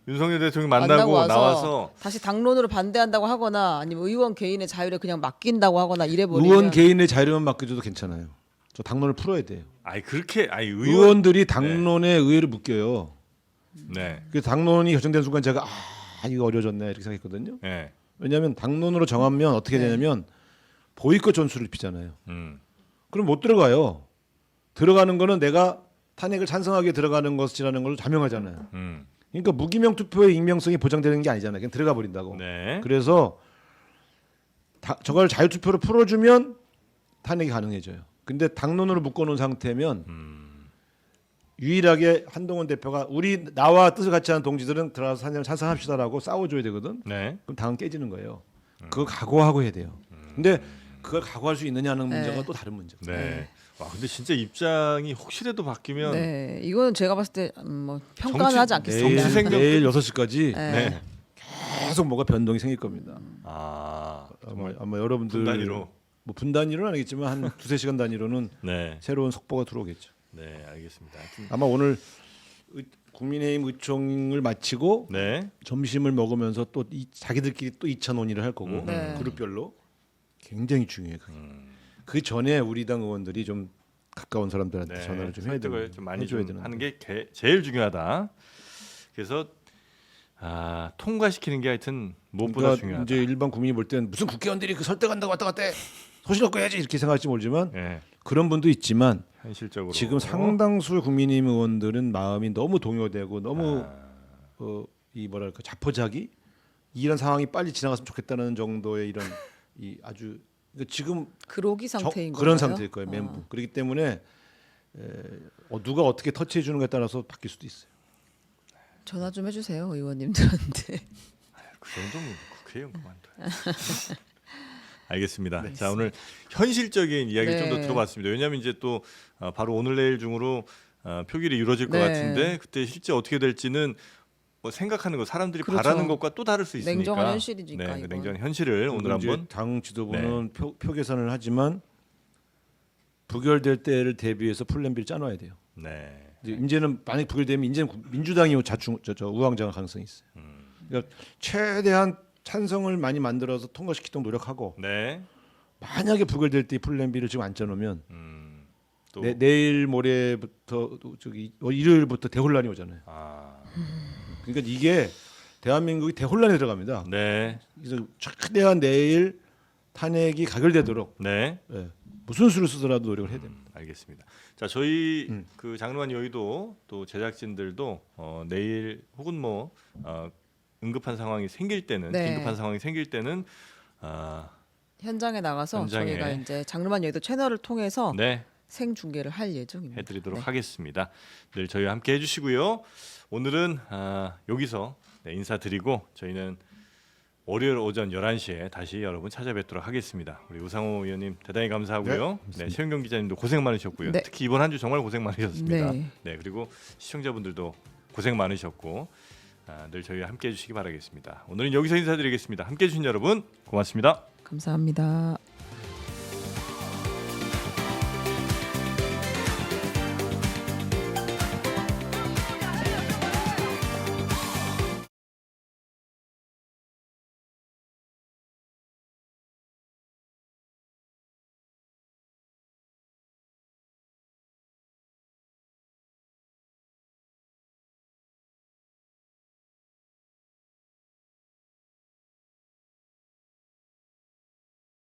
[SPEAKER 1] 윤석열 대통령
[SPEAKER 3] 만나고
[SPEAKER 1] 만나고
[SPEAKER 3] 와서
[SPEAKER 1] 나와서
[SPEAKER 3] 다시 당론으로 반대한다고 하거나 아니면 의원 개인의 자유를 그냥 맡긴다고 하거나 이래버리면
[SPEAKER 2] 의원 개인의 자유만 맡겨줘도 괜찮아요. 저 당론을 풀어야 돼요. 의원들이 당론에 의회를 묶여요.
[SPEAKER 1] 네.
[SPEAKER 2] 그 당론이 결정된 순간 제가 이거 어려워졌네 이렇게 생각했거든요.
[SPEAKER 1] 네.
[SPEAKER 2] 왜냐하면 당론으로 정하면 어떻게
[SPEAKER 3] 네.
[SPEAKER 2] 되냐면 보이콧 전술을 피잖아요.
[SPEAKER 1] 음.
[SPEAKER 2] 그럼 못 들어가요. 들어가는 거는 내가 탄핵을 찬성하게 들어가는 것이라는 걸 자명하잖아요.
[SPEAKER 1] 음.
[SPEAKER 2] 그러니까 무기명 투표의 익명성이 보장되는 게 아니잖아요. 그냥 들어가 버린다고.
[SPEAKER 1] 네.
[SPEAKER 2] 그래서 저걸 자유투표로 풀어주면 탄핵이 가능해져요. 근데 당론으로 묶어놓은 상태면 유일하게 한동훈 대표가 나와 뜻을 같이 하는 동지들은 들어가서 탄핵을 찬성합시다라고 싸워줘야 되거든.
[SPEAKER 1] 네.
[SPEAKER 2] 그럼 당은 깨지는 거예요. 그거 각오하고 해야 돼요. 근데 그걸 각오할 수 있느냐는 문제가
[SPEAKER 3] 네.
[SPEAKER 2] 또 다른 문제고.
[SPEAKER 1] 네. 와 근데 진짜 입장이 혹시라도 바뀌면
[SPEAKER 3] 네 이거는 제가 봤을 때 뭐 평가는
[SPEAKER 1] 정치-
[SPEAKER 3] 하지 않겠습니다.
[SPEAKER 1] 정치 생명-
[SPEAKER 2] 내일 6시까지
[SPEAKER 3] 네.
[SPEAKER 1] 네.
[SPEAKER 2] 계속 뭐가 변동이 생길 겁니다. 아마 여러분들
[SPEAKER 1] 분 단위로.
[SPEAKER 2] 뭐 분 단위로는 아니겠지만 한 2-3시간 단위로는
[SPEAKER 1] 네.
[SPEAKER 2] 새로운 속보가 들어오겠죠.
[SPEAKER 1] 네, 알겠습니다. 하여튼
[SPEAKER 2] 아마 오늘 국민의힘 의총을 마치고
[SPEAKER 1] 네.
[SPEAKER 2] 점심을 먹으면서 또 자기들끼리 또 2차 논의를 할 거고
[SPEAKER 3] 네.
[SPEAKER 2] 그룹별로 굉장히 중요해요. 그게. 그 전에 우리 당 의원들이 좀 가까운 사람들한테
[SPEAKER 1] 네.
[SPEAKER 2] 전화를 좀 해야
[SPEAKER 1] 설득을
[SPEAKER 2] 되는,
[SPEAKER 1] 좀 많이
[SPEAKER 2] 해줘야
[SPEAKER 1] 좀
[SPEAKER 2] 되는데.
[SPEAKER 1] 하는 게 제일 중요하다. 그래서 통과시키는 게 하여튼 무엇보다
[SPEAKER 2] 그러니까
[SPEAKER 1] 중요하다.
[SPEAKER 2] 이제 일반 국민이 볼 때는 무슨 국회의원들이 그 설득한다고 왔다 갔다 해. 소신 없고 해야지 이렇게 생각할지 모르지만
[SPEAKER 1] 네.
[SPEAKER 2] 그런 분도 있지만
[SPEAKER 1] 현실적으로
[SPEAKER 2] 지금 상당수 국민의힘 의원들은 마음이 너무 동요되고 너무 이 뭐랄까 자포자기 이런 상황이 빨리 지나갔으면 좋겠다는 정도의 이런 이 아주 그러니까 지금
[SPEAKER 3] 그로기 상태인 거예요.
[SPEAKER 2] 그런 상태일 거예요 멘붕. 그렇기 때문에 누가 어떻게 터치해 주는 것에 따라서 바뀔 수도 있어요.
[SPEAKER 3] 전화 좀 해주세요 의원님들한테.
[SPEAKER 1] 그 정도면 국회의원 그만둬. 알겠습니다. 자 오늘 현실적인 이야기 좀 더
[SPEAKER 3] 네.
[SPEAKER 1] 들어봤습니다. 왜냐하면 이제 또 바로 오늘 내일 중으로 표결이 이루어질 것
[SPEAKER 3] 네.
[SPEAKER 1] 같은데 그때 실제 어떻게 될지는 뭐 생각하는 거 사람들이
[SPEAKER 3] 그렇죠.
[SPEAKER 1] 바라는 것과 또 다를 수 있으니까.
[SPEAKER 3] 냉정한 현실이니까,
[SPEAKER 1] 네, 그
[SPEAKER 3] 이건.
[SPEAKER 1] 냉정한 현실을 오늘
[SPEAKER 2] 이제
[SPEAKER 1] 한번
[SPEAKER 2] 당 지도부는 표 계산을 하지만 부결될 때를 대비해서 플랜 B를 짜놔야 돼요.
[SPEAKER 1] 네.
[SPEAKER 2] 이제는 만약 부결되면 이제는 민주당이 우왕좌왕 가능성이 있어요. 그러니까 최대한 찬성을 많이 만들어서 통과시키도록 노력하고
[SPEAKER 1] 네.
[SPEAKER 2] 만약에 부결될 때 플랜 B를 지금 안 짜놓으면
[SPEAKER 1] 또
[SPEAKER 2] 내일 모레부터 일요일부터 대혼란이 오잖아요. 그러니까 이게 대한민국이 대혼란에 들어갑니다.
[SPEAKER 1] 네.
[SPEAKER 2] 그래서 최대한 내일 탄핵이 가결되도록
[SPEAKER 1] 네.
[SPEAKER 2] 무슨 수를 쓰더라도 노력을 해야 됩니다.
[SPEAKER 1] 알겠습니다. 자 저희 그 장르만 여의도 또 제작진들도 내일 혹은 뭐 응급한 상황이 생길 때는
[SPEAKER 3] 네.
[SPEAKER 1] 긴급한 상황이 생길 때는
[SPEAKER 3] 현장에 나가서
[SPEAKER 1] 현장에.
[SPEAKER 3] 저희가 이제 장르만 여의도 채널을 통해서
[SPEAKER 1] 네
[SPEAKER 3] 생중계를 할 예정입니다.
[SPEAKER 1] 해드리도록
[SPEAKER 3] 네.
[SPEAKER 1] 하겠습니다. 늘 저희와 함께 해주시고요. 오늘은 여기서 인사드리고 저희는 월요일 오전 11시에 다시 여러분 찾아뵙도록 하겠습니다. 우리 우상호 의원님 대단히 감사하고요. 네, 최은경 기자님도 고생 많으셨고요.
[SPEAKER 3] 네.
[SPEAKER 1] 특히 이번 한 주 정말 고생 많으셨습니다.
[SPEAKER 3] 네.
[SPEAKER 1] 네, 그리고 시청자분들도 고생 많으셨고 늘 저희와 함께해 주시기 바라겠습니다. 오늘은 여기서 인사드리겠습니다. 함께해 주신 여러분 고맙습니다.
[SPEAKER 3] 감사합니다.